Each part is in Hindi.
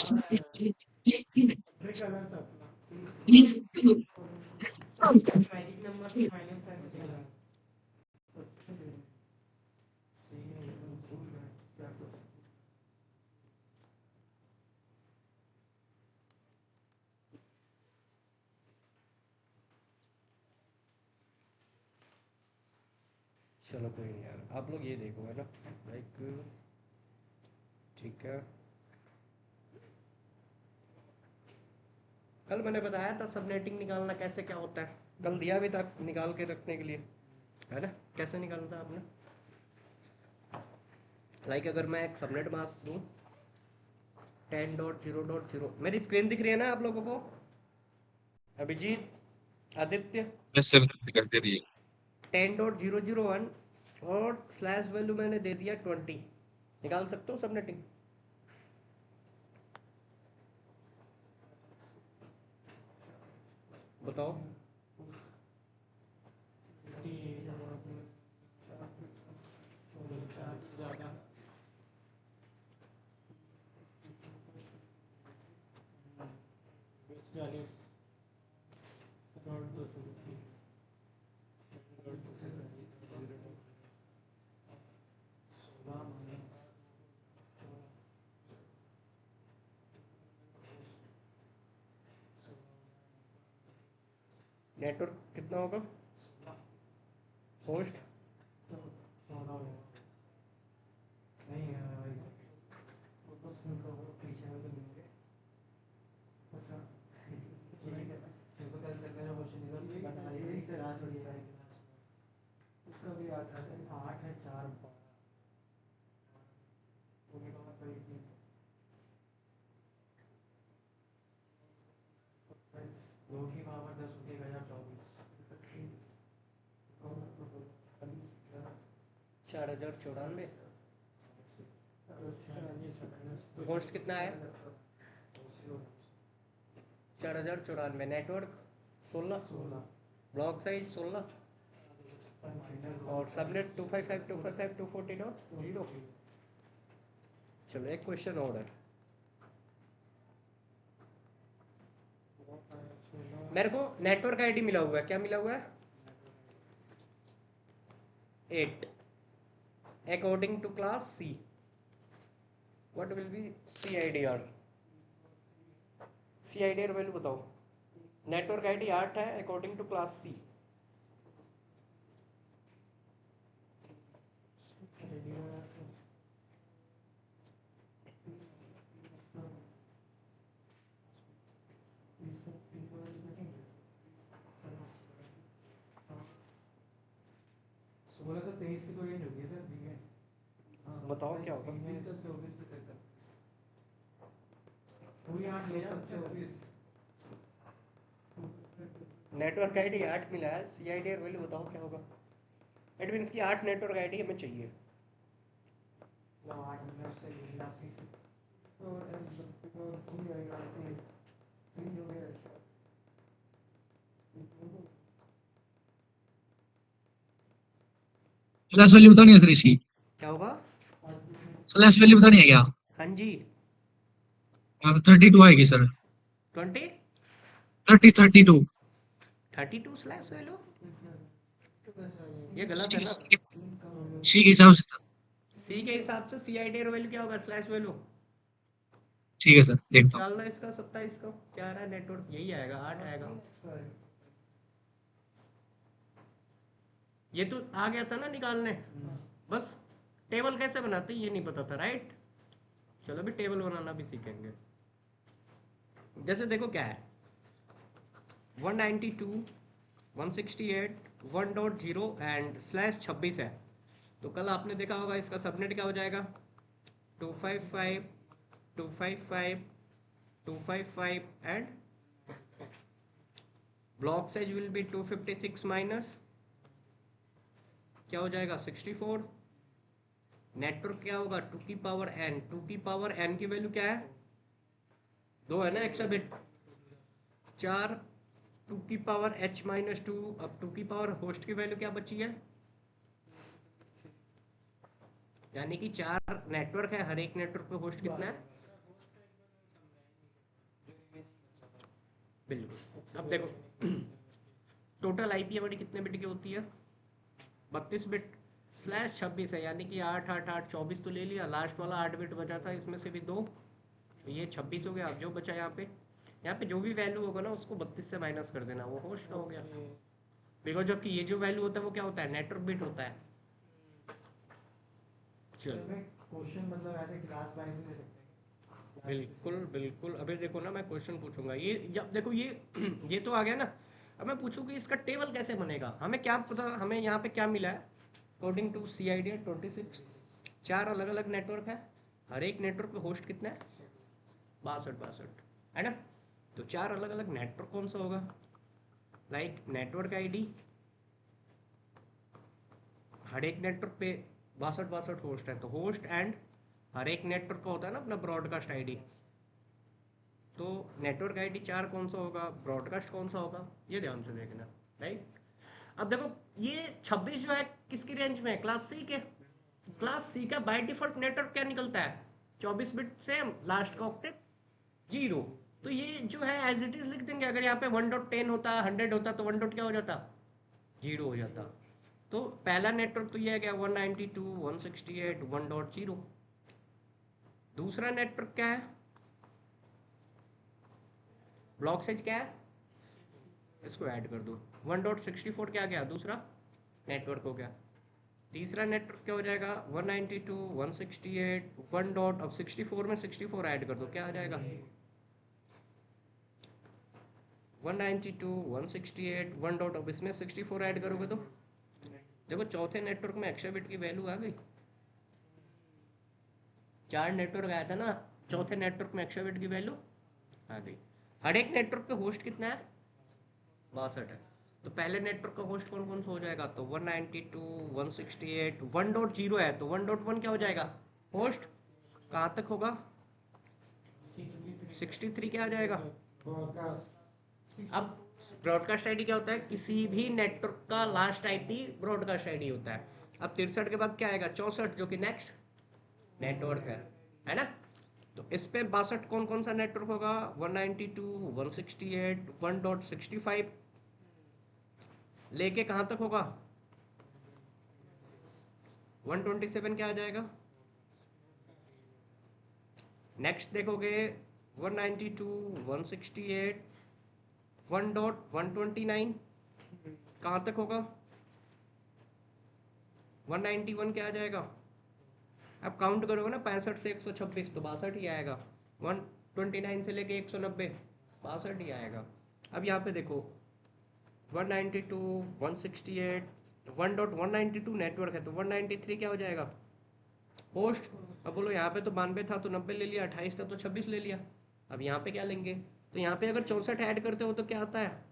चलो कोई नहीं यार, आप लोग ये देखो है ना, लाइक ठीक है। कल मैंने बताया था सबनेटिंग निकालना कैसे क्या होता है, कल दिया भी था निकाल के रखने के लिए, है ना। कैसे निकालता आपने, लाइक अगर मैं एक सबनेट मास्क दूँ 10.0.0, मेरी स्क्रीन दिख रही है ना आप लोगों को, अभिजीत, आदित्य? यस सर, दिखाई दे रही है। 10.001 और स्लैश वैल्यू मैंने दे दिया 20, निकाल सकते हो सबनेटिंग? बताओ। नेटवर्क कितना होगा, होस्ट? चार हजार चौरानवे। होस्ट कितना है? 4094। नेटवर्क 16, ब्लॉक साइज 16, और सबनेट 255.255.240.0। चलो एक क्वेश्चन और है, मेरे को नेटवर्क आईडी मिला हुआ है, क्या मिला हुआ है? 8 according to class C, what will be CIDR? CIDR value बताओ। नेटवर्क आईडी 8 है अकॉर्डिंग टू क्लास सी। बताओ क्या होगा। नेटवर्क आईडी 8 मिला है, CIDR वैल्यू बताओ क्या होगा। इट मीन्स की 8 नेटवर्क आईडी हमें चाहिए। स्लैश वैल्यू बतानी है सर इसकी? क्या होगा? स्लैश वैल्यू बतानी है क्या? हाँ जी। 32 आएगी सर। 20 32 32 स्लैश वैल्यू, ये गलत है ना। सी के हिसाब से। सी के हिसाब से CIDR वैल्यू क्या होगा, स्लैश वैल्यू। ठीक है सर, देखता हूँ। डालना इसका 27 का क्या आ रहा है, नेटवर्क यही आएगा, 8 आएगा। ये तो आ गया था ना निकालने, बस टेबल कैसे बनाते ये नहीं पता था, राइट। चलो अभी टेबल बनाना भी सीखेंगे। जैसे देखो क्या है, 192 168 1.0 एंड स्लैश 26 है। तो कल आपने देखा होगा इसका सबनेट क्या हो जाएगा, 255 255 255 and block size will be 256 minus क्या हो जाएगा 64। नेटवर्क क्या होगा 2 की पावर n, 2 की पावर n की वैल्यू क्या है 2 है ना एक्स्ट्रा बिट, 4 2 की पावर h माइनस 2। अब 2 की पावर होस्ट की वैल्यू क्या बची है, यानी कि 4 नेटवर्क है, हर एक नेटवर्क पे होस्ट कितना है बिल्कुल। अब देखो टोटल आईपी हमारी कितने बिट की होती है? 32 बिट स्लैश 26 है, यानी कि 8 8 8 24 तो ले लिया, लास्ट वाला 8 बिट बचा था, इसमें से भी 2, तो ये 26 हो गया। अब जो बचा यहाँ पे जो भी वैल्यू होगा ना उसको 32 से माइनस कर देना, वो होस्ट का हो गया। बिकॉज जबकि ये जो वैल्यू होता है वो क्या होता है? नेटवर्क बिट होता है। चलो क्वेश्चन मतलब ऐसे क्लास वाइज भी दे सकते हैं। बिल्कुल बिल्कुल। अभी देखो ना, मैं क्वेश्चन पूछूंगा ये, जब देखो ये ये तो आ गया ना। अब मैं पूछूँ कि इसका टेबल कैसे बनेगा। हमें क्या पता, हमें यहाँ पे क्या मिला है? According to C I D 26 4 अलग अलग नेटवर्क है। हर एक नेटवर्क पे होस्ट कितना है? 62 है ना। तो 4 अलग अलग नेटवर्क कौन सा होगा? लाइक नेटवर्क आईडी, हर एक नेटवर्क पे 62 होस्ट है, तो होस्ट एंड हर एक नेटवर्क का होता है ना अपना ब्रॉडकास्ट आईडी। तो नेटवर्क आईडी 4 कौन सा होगा, ब्रॉडकास्ट कौन सा होगा, ये ध्यान से देखना। राइट। अब देखो ये 26 जो है किसकी रेंज में है? क्लास सी के। क्लास सी का बाय डिफॉल्ट नेटवर्क क्या निकलता है? 24 बिट सेम, लास्ट का ऑक्टेट 0। तो ये जो है एज इट इज लिख देंगे। अगर यहाँ पे 1.10 होता, 100 होता, तो 1 डॉट क्या हो जाता? 0 हो जाता। तो पहला नेटवर्क तो ये है क्या? 192.168.1.0। दूसरा नेटवर्क क्या है? ब्लॉक साइज क्या है? इसको ऐड कर दो। 1.64 क्या गया? दूसरा नेटवर्क हो गया। तीसरा नेटवर्क क्या हो जाएगा? 192.168 1 डॉट, अब 64 में 64 ऐड कर दो, क्या आ जाएगा? 192.168 1 डॉट, अब इसमें 64 ऐड करोगे तो देखो चौथे नेटवर्क में एक्साबिट की वैल्यू आ गई। 4 नेटवर्क आया था ना, चौथे नेटवर्क में एक्साबिट की वैल्यू आ गई। हर एक नेटवर्क पे होस्ट कितना है? 62 है। तो पहले नेटवर्क का होस्ट कौन कौन सा हो जाएगा? तो 192.168 1.0 है, तो 1.1 क्या हो जाएगा? होस्ट। कहाँ तक होगा? 63 क्या आ जाएगा? अब ब्रॉडकास्ट आईडी क्या होता है? किसी भी नेटवर्क का लास्ट आईपी ब्रॉडकास्ट आईडी होता है। अब 63 के बाद क्या आएगा? 64, जो कि नेक्स्ट नेटवर्क है ना। तो इस पे 62 कौन कौन सा नेटवर्क होगा? 192.168 1.65 लेके कहाँ तक होगा? 127 क्या आ जाएगा? नेक्स्ट देखोगे 192.168 1.129 कहाँ तक होगा? 191 क्या आ जाएगा? अब काउंट करोगे ना 65 से 126, तो 62 ही आएगा। 129 से लेके 190 62 ही आएगा। अब यहाँ पे देखो 192 168 1.192 नेटवर्क है, तो 193 क्या हो जाएगा? होस्ट। अब बोलो यहाँ पे तो 92 था तो 90 ले लिया, 28 था तो 26 ले लिया। अब यहाँ पे क्या लेंगे? तो यहाँ पे अगर 64 ऐड करते हो तो क्या आता है?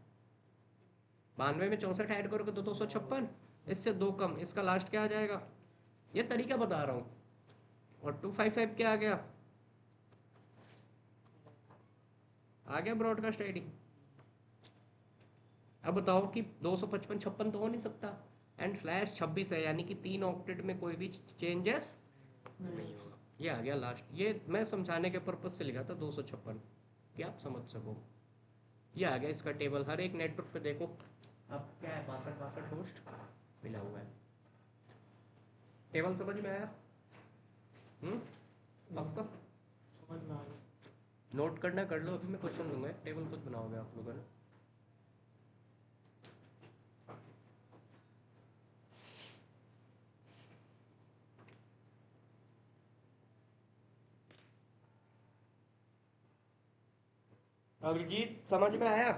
92 में 64 ऐड करोगे तो 256, इससे 2 कम, इसका लास्ट क्या आ जाएगा? ये तरीका बता रहा हूँ। और 255 क्या आ गया? आ गया ब्रॉडकास्ट आईडी। अब बताओ कि 255 56 तो हो नहीं सकता, एंड स्लैश 26 है, यानी कि 3 ऑक्टेट में कोई भी चेंजेस नहीं होगा। ये आ गया लास्ट। ये मैं समझाने के पर्पज से लिखा था 256 कि आप समझ सको। ये आ गया इसका टेबल। हर एक नेटवर्क पे देखो अब क्या है, 62 होस्ट मिला हुआ है। टेबल समझ में आया? पक्का? समझ में आ गया। नोट करना कर लो, अभी मैं क्वेश्चन दूंगा, टेबल खुद बनाओगे आप लोगों ने। अभिजीत समझ में आया?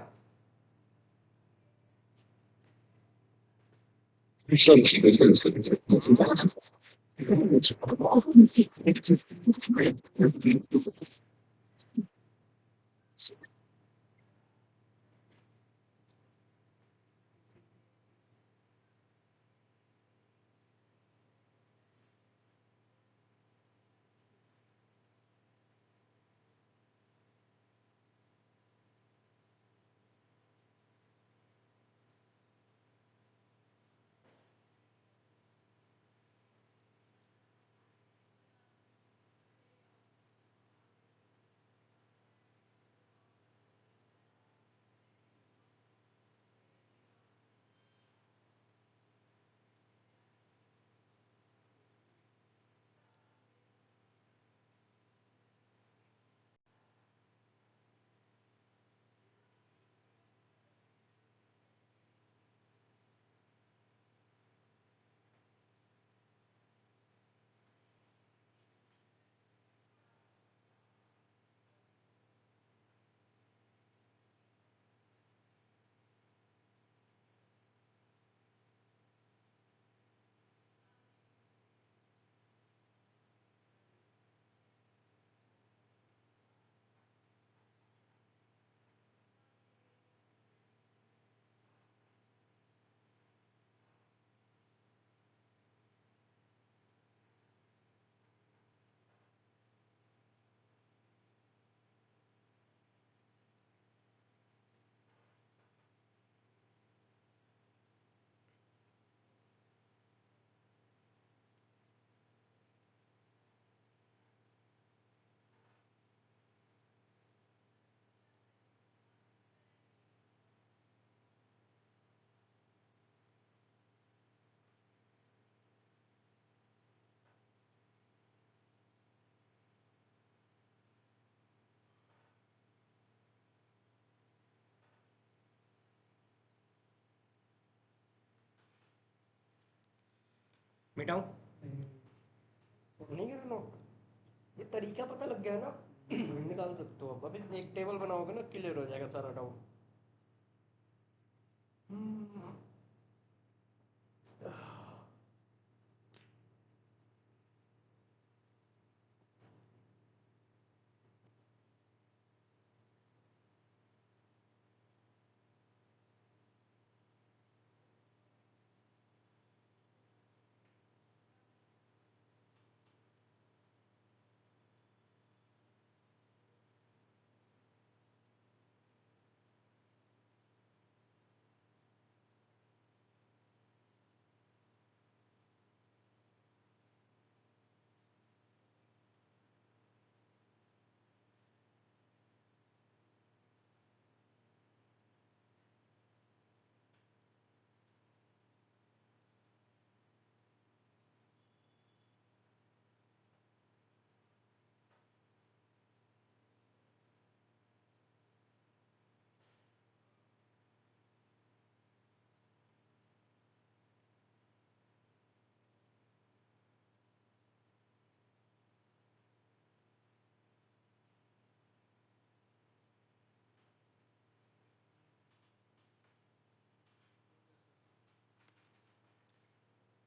मिटाऊं? नहीं करना? ये तरीका पता लग गया ना। निकाल सकते हो। अब अभी एक टेबल बनाओगे ना, क्लियर हो जाएगा सारा डाउट।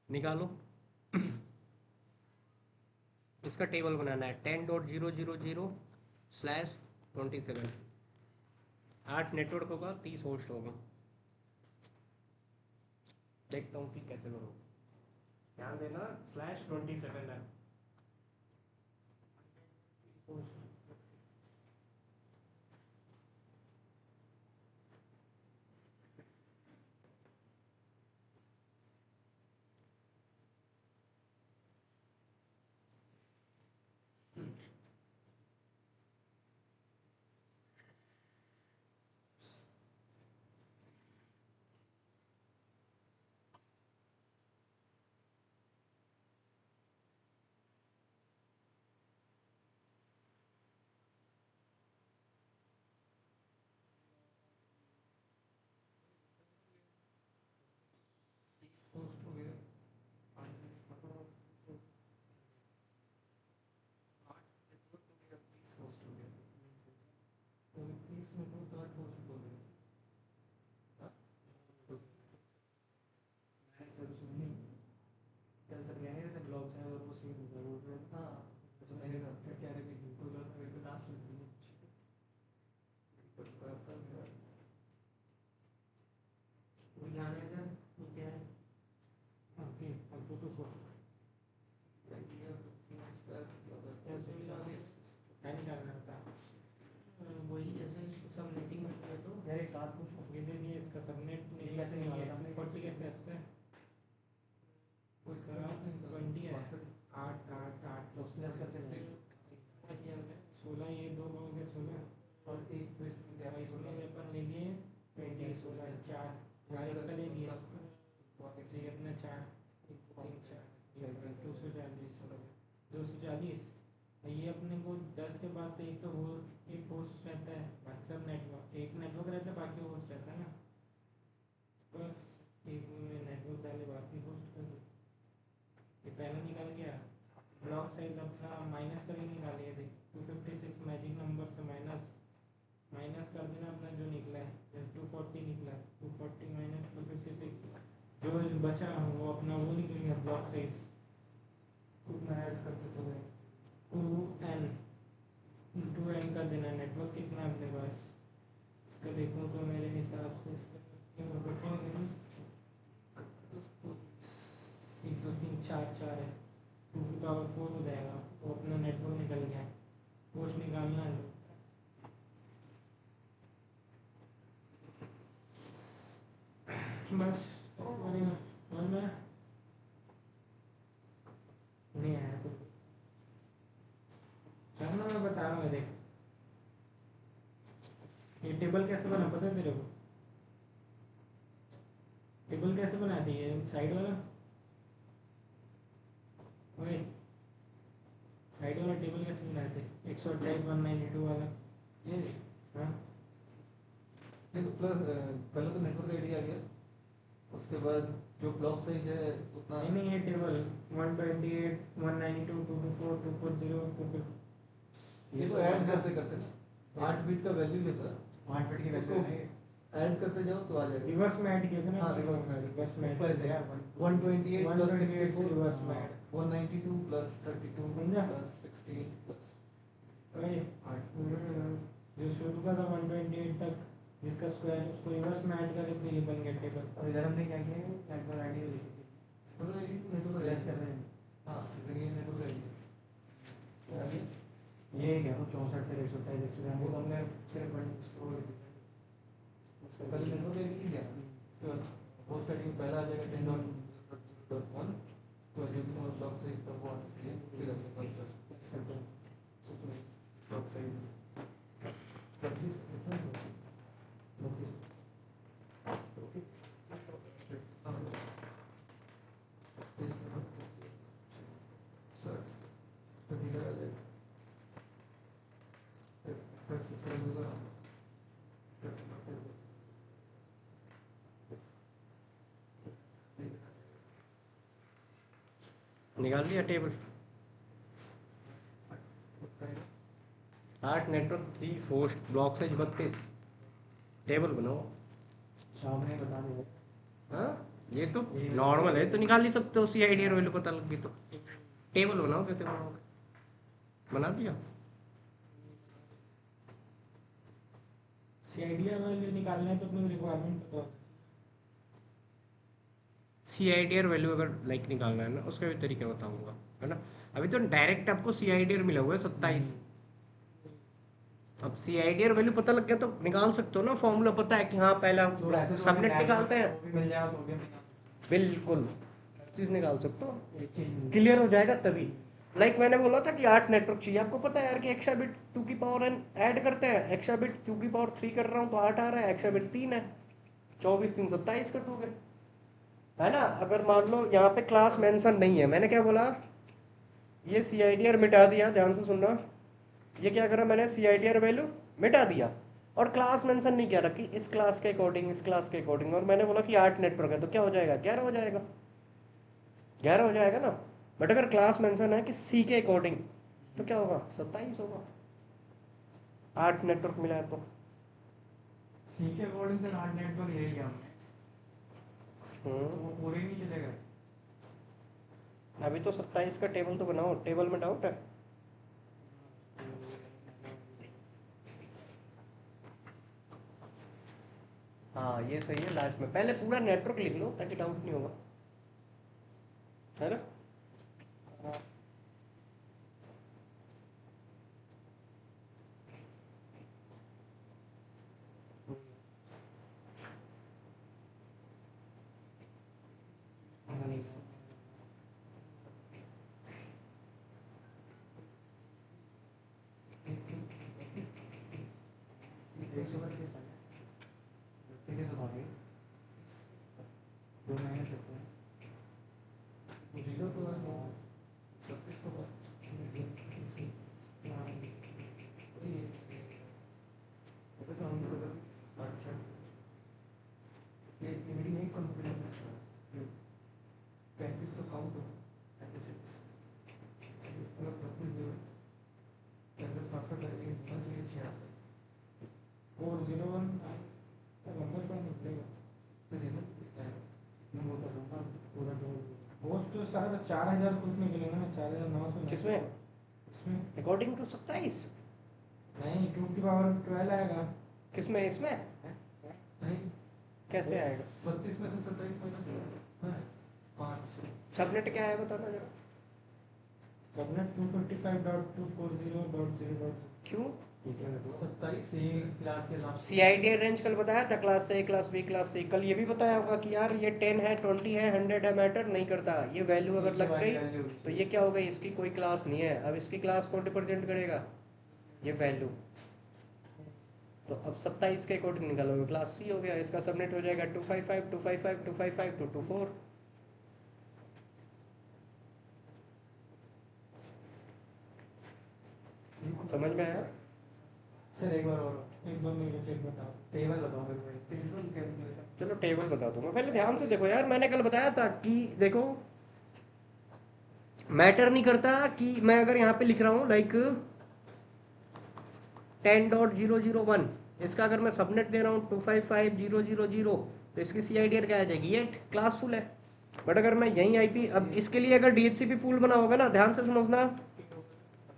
निकालो। इसका टेबल बनाना है 10.000/27। 8 नेटवर्क होगा, 30 होस्ट होगा। देखता हूँ कि कैसे करो। ध्यान देना /27 है। पोस्ट हो गया 30 में तो 3 पोस्ट हो गए। सर सुनिए, कल सर गए थे ब्लॉग चैनल और वो सीन हो गया। हाँ तो मैंने कहा क्या रे भी कोई बात नहीं, कोई लास्ट में नहीं कुछ करता है। वो ध्यान है सर, वो क्या है? ओके अब तो कैसे नहीं करना था। वही जैसे सबनेटिंग में किया तो यार एक बात पूछो, ये दे दिए इसका सबनेट नहीं कैसे नहीं है 40 कैसे है इसका? उसका 20 है 8 प्लस कैसे है 16, ये दो हो गए 16 और एक फिर इसमें अपन ले लिए 20 16 4 इसका ले लिया ये अपना 4 3 4 240 ये अपने को 10 के बाद तो एक तो वो एक होस्ट रहता है, बाकी सब नेटवर्क एक नेटवर्क रहता है, बाकी होस्ट रहता है ना। बस एक में नेटवर्क डाले बाकी होस्ट कर दो। ये पहला निकाल गया। ब्लॉक साइज अपना माइनस करके निकालिए थे 256 मैजिक नंबर से माइनस कर देना अपना जो निकला है, जब 240 निकला 240 माइनस 256 जो बचा वो अपना वो निकलेगा ब्लॉक साइज कितना ऐड करते चले 2n कर देना। नेटवर्क कितना है अपने पास इसका देखूँ तो मेरे हिसाब से इसका बचेंगे 1 2 3 4 है 2 की पावर 4 हो जाएगा। वो अपना नेटवर्क निकल गया। पोस्ट निकालना है बस समझ में नहीं आया तो चलो मैं बता रहा हूँ। देख ये टेबल कैसे बना पता है तेरे को? टेबल कैसे बनाती है साइड वाला? ओए साइड वाला टेबल कैसे बनाते? 128 192 वाला ये हाँ ये तो प्लस पहले तो नेटवर्क आईडी आ गया उसके बाद जो ब्लॉक साइज है उतना नहीं ये टेबल 128 192 224 240 250 ये तो ऐड करते करते ना 8 बिट का वैल्यू लेता है 8 बिट की उसको वैल्यू है ऐड करते जाओ तो आ जाएगा रिवर्स में ऐड किया था ना हाँ रिवर्स में रिवर्स में ऊपर से 128 प्लस 64 रिवर्स में ऐड 192 प्लस 32 समझा? प्लस 16 प्लस अरे जो शुरू का था 128 तक जिसका स्क्वायर उसको रिवर्स में ऐड करें तो ये बन गया टेबल और इधर हमने क्या किया है नेटवर्क आईडी लिखी थी नेटवर्क प्लस कर रहे हैं हाँ ये नेटवर्क आईडी आगे ये क्या हो 64 फिर 128 193 वो हमने सिर्फ उसको पहले नेटवर्क आईडी लिख दिया तो होस्ट आईडी में पहला आ जाएगा 10.1 तो जो भी हमारा ब्लॉक साइज था वो आना चाहिए फिर अपने पास प्लस करते हैं ब्लॉक साइज निकाल लिया table 8 network 30 host block size 32 table बनाओ। शाम ने बता दिया हाँ ये तो नॉर्मल है तो निकाल ही सकते हो सी आई डी और वैल्यू पता लग गई तो टेबल बनाओ कैसे बनाओगे बना दिया सीआईडी वैल्यू निकालना है तो अपनी रिक्वायरमेंट बताओ सी आई डी और वैल्यू अगर लाइक निकालना है ना उसका भी तरीका बताऊंगा है ना। अभी तो डायरेक्ट आपको सी आई डी मिला हुआ है 27 अब सी आई डी और वैल्यू पता लग गया तो निकाल सकते हो ना फॉर्मूला पता है कि हाँ पहला तो ऐसे तो सबनेट हमें निकालते हैं वो भी मिल जाए तो भी हम निकाल बिल्कुल चीज निकाल सकते हो सकते हैं। एक चीज क्लियर हो जाएगा तभी लाइक मैंने बोला था कि 8 नेटवर्क चाहिए आपको पता है यार कि एक्सा बिट 2 की पावर n ऐड करते हैं एक्सा बिट 2 की पावर 3 कर रहा हूँ तो 8 आ रहा है एक्सा बिट 3 है 24 3 27 कटोगे है ना। अगर मान लो यहाँ पे क्लास मेंशन नहीं है मैंने क्या बोला ये सी आई डी आर मिटा दिया ध्यान से सुनना ये क्या करा मैंने सी आई डी आर वैल्यू मिटा दिया और क्लास मेंशन नहीं किया रखी इस क्लास के अकॉर्डिंग इस क्लास के अकॉर्डिंग और मैंने बोला कि 8 नेटवर्क है तो क्या हो जाएगा 11 हो जाएगा 11 हो जाएगा ना। बट अगर क्लास मेंशन है कि सी के अकॉर्डिंग तो क्या होगा 27 होगा 8 नेटवर्क मिला है तो सी के अकॉर्डिंग से 8 नेटवर्क ले लिया हमने तो वो पूरे नहीं चलेगा अभी तो 27 का टेबल तो बनाओ टेबल में डाउट है हाँ ये सही है लास्ट में पहले पूरा नेटवर्क लिख लो ताकि डाउट नहीं होगा है ना। दो महीने सकते हैं जीरो तो है 36 तो बस ये तो हम लोग अच्छा ये मेरी नहीं कंप्लीट 35 तो काउंट हो 401 नंबर पर निकलेगा पूरा जो होस्ट तो सारा 4000 कुछ निकलेगा ना 4900 किसमें इसमें अकॉर्डिंग टू 27 नहीं 2 की पावर 12 आएगा किसमें इसमें नहीं कैसे आएगा 32 में से 27 माइनस है 5 सबनेट क्या है बताना जरा सबनेट 255.240.0. क्यों ठीक है तो 27 सी क्लास के हिसाब सी आई डी रेंज कल बताया था class A class B class C कल ये भी बताया होगा कि यार ये 10 है 20 है 100 है मैटर नहीं करता ये वैल्यू अगर लग गई तो ये क्या हो गई इसकी कोई क्लास नहीं है अब इसकी क्लास कौन रिप्रेजेंट करेगा ये वैल्यू तो अब 27 के अकॉर्डिंग निकालोगे क्लास सी हो गया इसका सबनेट हो जाएगा 255 255 255 224 समझ में आया सर एक बार और एक बार मेरे को चेक बताओ। टेबल बताओ मेरे को, टेबल कैलकुलेटर। चलो टेबल बता दूंगा, पहले ध्यान से देखो यार, मैंने कल बताया था कि देखो मैटर नहीं करता कि मैं अगर यहाँ पे लिख रहा हूँ लाइक 10.001, इसका अगर मैं सबनेट दे रहा हूँ 255.0.0.0, तो इसकी सी आई डी क्या आ जाएगी, ये क्लास फुल है। बट अगर मैं यही आईपी, अब इसके लिए अगर डीएचसीपी पूल बना होगा ना, ध्यान से समझना,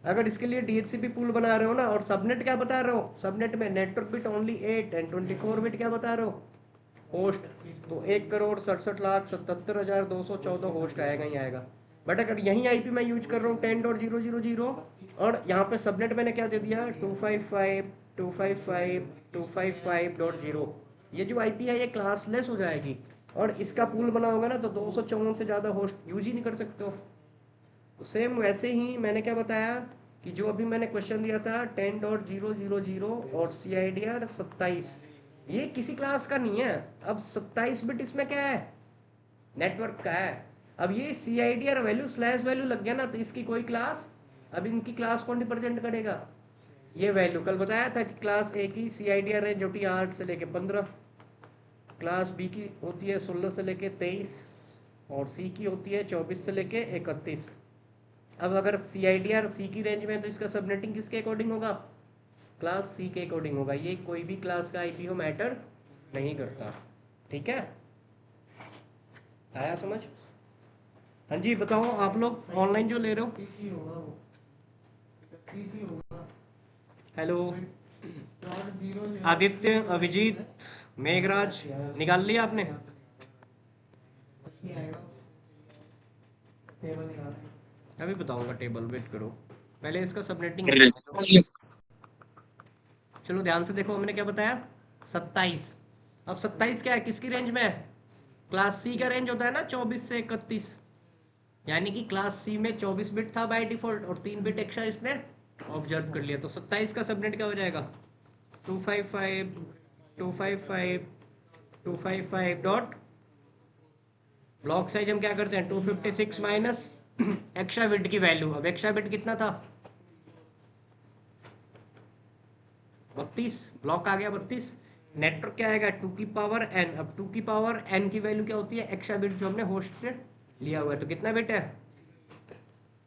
अगर इसके लिए डीएचसीपी पूल बना रहे हो ना और सबनेट क्या बता रहे हो, सबनेट में network bit only 8 and 24 bit क्या बता रहे हो, होस्ट, तो 1,67,77,214 होस्ट आएगा ही आएगा। बट अगर यही आईपी मैं यूज कर रहा हूँ 10.0.0.0 और यहाँ पे सबनेट मैंने क्या दे दिया 255.255.255.0, ये जो आईपी है ये क्लासलेस हो जाएगी और इसका पूल बना होगा ना तो 254 से ज़्यादा होस्ट यूज ही नहीं कर सकते हो। तो सेम वैसे ही मैंने क्या बताया कि जो अभी मैंने क्वेश्चन दिया था 10.0.0.0 और सी आई डी आर 27, ये किसी क्लास का नहीं है। अब 27 बिट इसमें क्या है, नेटवर्क का है। अब ये C I D R value slash value लग गया ना तो इसकी कोई क्लास, अब इनकी क्लास कौन रिप्रेजेंट करेगा, ये वैल्यू। कल बताया था कि क्लास ए की सी आई डी आर रेंज होती है 8 से लेके 15, क्लास बी की होती है 16 से लेके 23 और सी की होती है 24 से लेके 31। अब अगर सी आई डी आर सी की रेंज में है तो इसका सबनेटिंग किसके अकॉर्डिंग होगा, क्लास सी के अकॉर्डिंग होगा। ये कोई भी क्लास का आईपी हो मैटर नहीं करता, ठीक है, आया समझ। हाँ जी बताओ आप लोग ऑनलाइन जो ले रहे हो। पीसी होगा वो, पीसी होगा। हेलो 0.0 आदित्य, अभिजीत, मेघराज, निकाल लिया आपने, नहीं आएगा, टेबल निकालना। अभी बताऊंगा टेबल, वेट करो, पहले इसका सबनेटिंग। चलो ध्यान से देखो, हमने क्या बताया 27। अब 27 क्या है, किसकी रेंज में है, क्लास सी का रेंज होता है ना 24 से 31, यानी कि क्लास सी में 24 बिट था बाय डिफॉल्ट और 3 बिट एक्स्ट्रा इसने ऑब्जर्व कर लिया। तो 27 का सबनेट क्या हो जाएगा 255 डॉट, ब्लॉक साइज हम क्या करते हैं 256 माइनस एक्स्ट्रा बिट की वैल्यू। अब एक्स्ट्रा बिट कितना था 32, ब्लॉक आ गया 32, नेटवर्क क्या आएगा 2 की पावर n। अब 2 की पावर n की वैल्यू क्या होती है, एक्स्ट्रा बिट जो हमने होस्ट से लिया हुआ है, तो कितना बिट है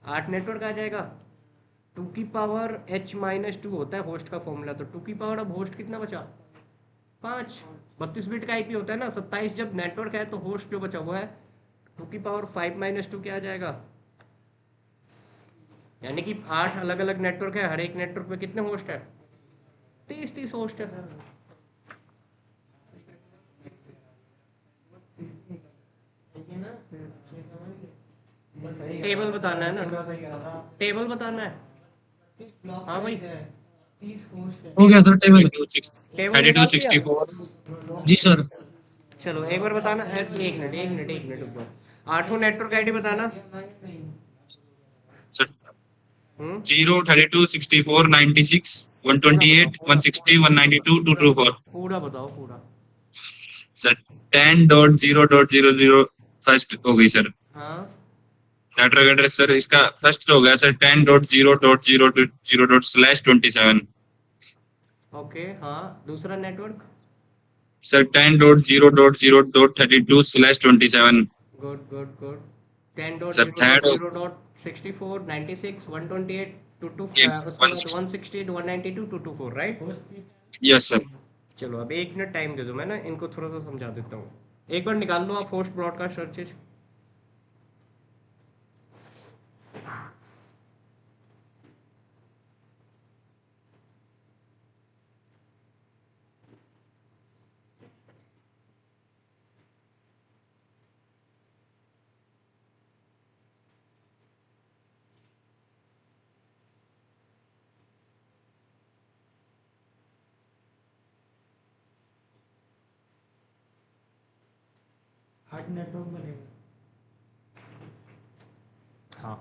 8 नेटवर्क आ जाएगा। 2 की पावर h माइनस 2 होता है होस्ट का फॉर्मूला, तो 2 की पावर अब होस्ट कितना बचा 5, 32 बिट का आईपी होता है ना, 27 जब नेटवर्क है तो होस्ट जो बचा हुआ है 2 की पावर 5 माइनस 2 क्या आ जाएगा, यानी कि 8 अलग अलग नेटवर्क है, हर एक नेटवर्क पे कितने होस्ट है 30 होस्ट है। ठीक है ना, ये समझ गए। बस सही टेबल बताना है ना, पूरा सही करा था। टेबल बताना है। ब्लॉक हाँ भाई, साइज है 30 होस्ट है। हो गया sir table table thirty two निकाल दिया। Sixty four G sir. चलो एक बार बताना, एक मिनट रुक जाओ, आठों नेटवर्क आईडी बताना। नहीं, सर हम्म 0, 32, 64, 96, 128, 160, 192, 224 पूरा बताओ पूरा। सर 10.0.0.0 फर्स्ट हो गई सर। हाँ नेटवर्क एड्रेस सर इसका फर्स्ट हो गया सर 10.0.0.0./27 ओके, हाँ दूसरा network, sir 10.0.0.32/27 good good good, ten dot sir zero dot third zero dot 64 96 128 2 ये उसके बाद 160 168 192 224 राइट। Yes sir. चलो अब एक मिनट टाइम दे दो, मैं ना इनको थोड़ा सा समझा देता हूँ। एक बार निकाल लो आप host broadcast searches. Hard network बनेगा। हाँ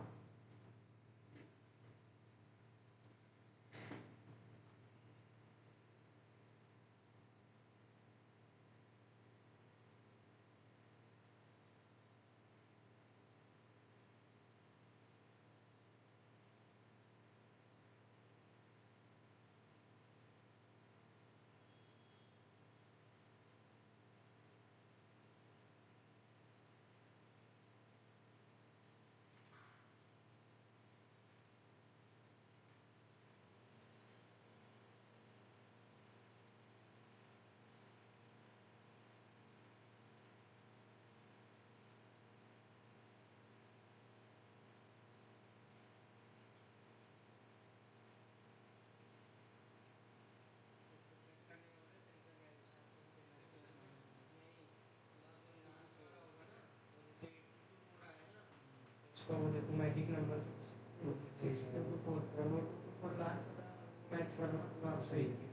उसका बोले तो मैजिक नंबर 6 4 वो फॉर लास्ट मैच वाला आप सही है।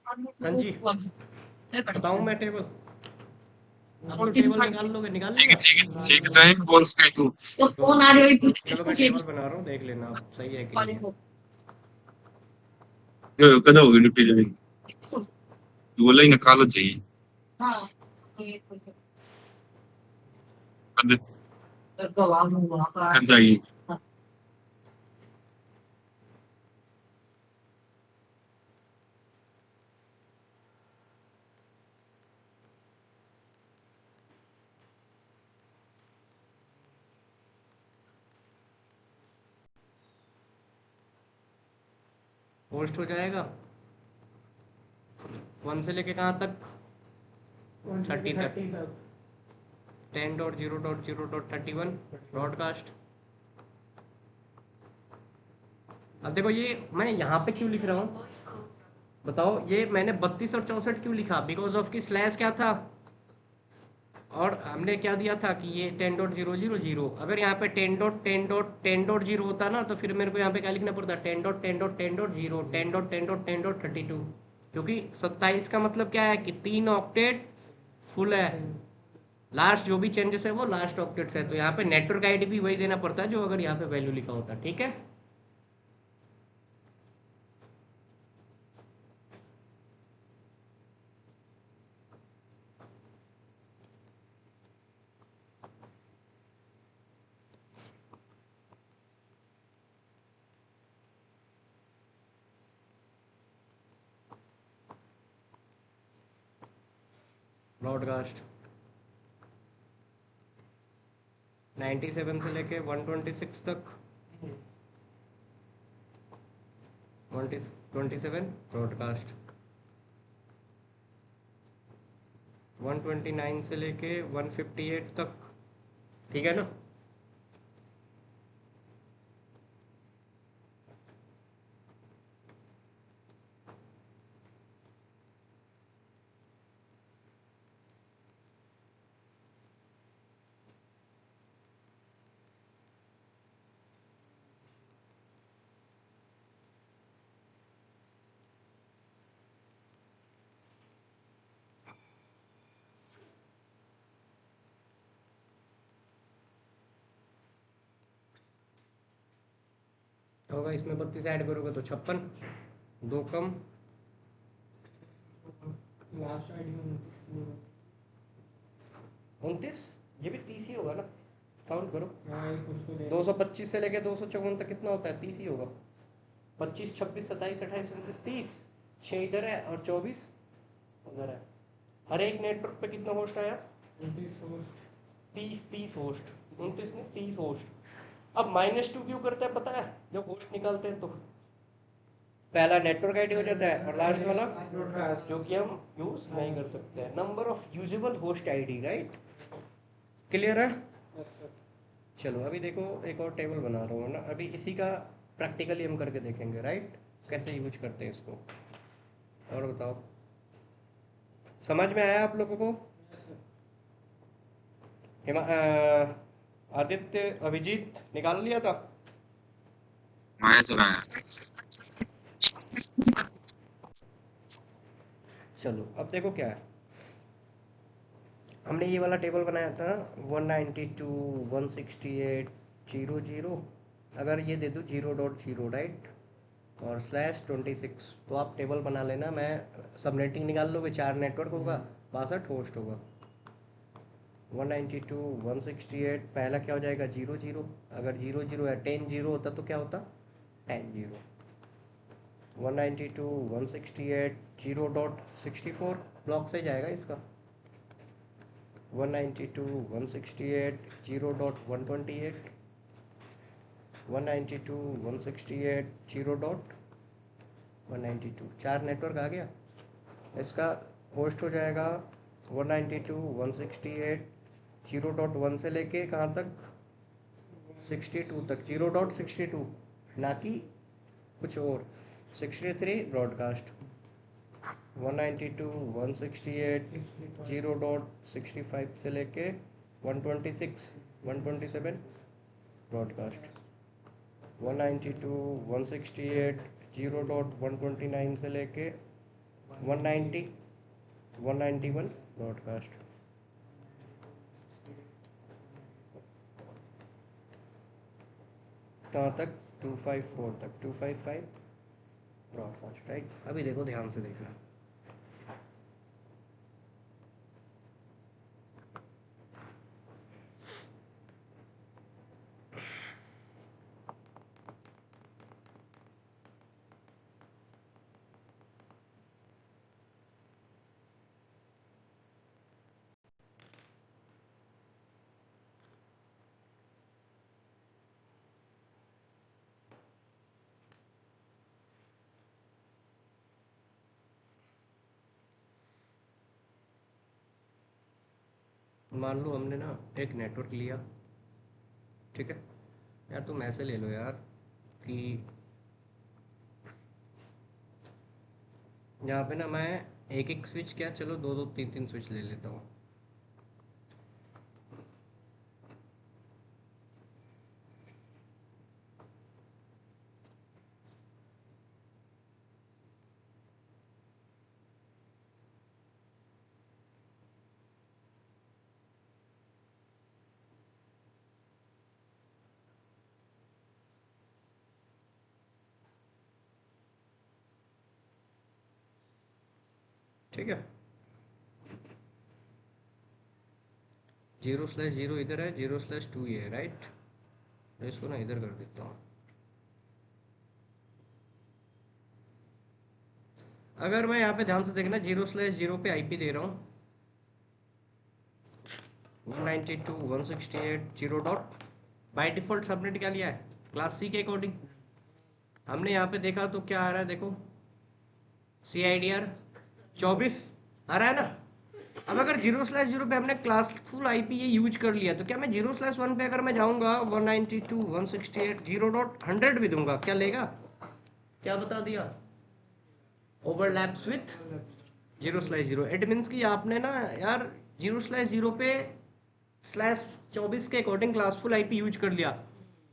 हाँ जी, बताऊं मैं टेबल? उसको टेबल निकाल लोगे, निकाल ठीक है लेना। ठीक है ठीक है टाइम बॉल्स पे तू चलो मैं टेबल बना रहा हूँ, देख लेना आप सही है कि नहीं है। कदा होगी लिपटी जमीन बोला ही ना कालो चाहिए कद कद चाहिए पोस्ट हो जाएगा 1 से लेके कहाँ तक? 30 तक। 10.0.0.31 ब्रॉडकास्ट। अब देखो ये मैं यहाँ पे क्यों लिख रहा हूँ बताओ? ये मैंने 32 और 64 क्यों लिखा? बिकॉज ऑफ की स्लैश क्या था, और हमने क्या दिया था कि ये 10.000। अगर यहाँ पे 10.10.10.0 होता ना, तो फिर मेरे को यहाँ पे क्या लिखना पड़ता? 10.10.10.0 10.10.10.32, क्योंकि 27 का मतलब क्या है कि 3 ऑक्टेट फुल है। लास्ट जो भी चेंजेस है वो लास्ट ऑक्टेट्स है, तो यहाँ पे नेटवर्क आईडी भी वही देना पड़ता है जो अगर यहाँ पे वैल्यू लिखा होता। ठीक है, ब्रॉडकास्ट 97 से लेके 126 तक 27 ब्रॉडकास्ट 129 से लेके 158 तक। ठीक है ना? होगा इसमें 32 ऐड करोगे तो 56, 2 कम लास्ट आईडी में 29, ये भी 30 ही होगा ना? काउंट करो। हाँ ये कुछ तो 225 से लेके 254 तक कितना होता है? 30 ही होगा। 25 26 27 28 29 30, 6 इधर है और 24 उधर है। हर एक नेटवर्क पे कितना होस्ट आया? 30 होस्ट, 29 ने 30 होस्ट। अब -2 क्यों करते हैं पता है? जब होस्ट निकालते हैं तो पहला नेटवर्क आईडी हो जाता है और लास्ट वाला ब्रॉडकास्ट जो कि हम यूज नहीं कर सकते हैं। Number of usable host ID, right? Clear है? Yes sir. चलो अभी देखो एक और टेबल बना रहा हूँ ना, अभी इसी का प्रैक्टिकली हम करके देखेंगे, राइट? कैसे यूज करते हैं इसको। और बताओ, समझ में आया आप लोगों को? Yes sir. आदित्य, अभिजीत निकाल लिया था? माया चलाया। चलो अब देखो क्या है, हमने ये वाला टेबल बनाया था 192 168 00। अगर ये दे दूँ 0.0, राइट, और /26, तो आप टेबल बना लेना। मैं सबनेटिंग निकाल लोगे, 4 नेटवर्क होगा, 62 होस्ट होगा। 192 168 पहला क्या हो जाएगा 00, अगर 00 या 10 0 होता तो क्या होता 10 0। 192 168 0.64 ब्लॉक से जाएगा इसका। 192 168 0.128 192 168 0.192 4 नेटवर्क आ गया। इसका होस्ट हो जाएगा 192 168 0.1 से लेके कहाँ तक 62 तक, 0.62, ना कि कुछ और। 63 ब्रॉडकास्ट, 192 168 0.65 से लेके 126 127 ब्रॉडकास्ट, 192 168 0.129 से लेके 190 191 ब्रॉडकास्ट। कहाँ तक 254 तक, 255 ब्रॉडकास्ट, राइट? अभी देखो ध्यान से देखना, मान लो हमने ना एक नेटवर्क लिया, ठीक है? या तुम ऐसे ले लो यार कि यहाँ पे ना मैं एक एक स्विच, क्या चलो दो दो तीन तीन स्विच ले लेता हूँ। ठीक है, 0/0 इधर है, 0/2 ये है, राइट? तो इसको ना इधर कर देता हूँ। अगर मैं यहाँ पे ध्यान से देखना 0/0 पे आईपी दे रहा हूँ 192 168 0. बाय डिफॉल्ट सबनेट क्या लिया है क्लास सी के अकॉर्डिंग। हमने यहाँ पे देखा तो क्या आ रहा है, देखो CIDR 24 आ रहा है ना। अब अगर 0/0 पे हमने क्लास फुल आईपी ये यूज कर लिया, तो क्या मैं 0/1 पे अगर मैं जाऊंगा 192 168 0.100 भी दूंगा, क्या लेगा? क्या बता दिया? Overlaps with 0/0। इट मीन्स कि आपने ना यार 0/0 पे /24 के अकॉर्डिंग क्लासफुल आईपी यूज कर लिया,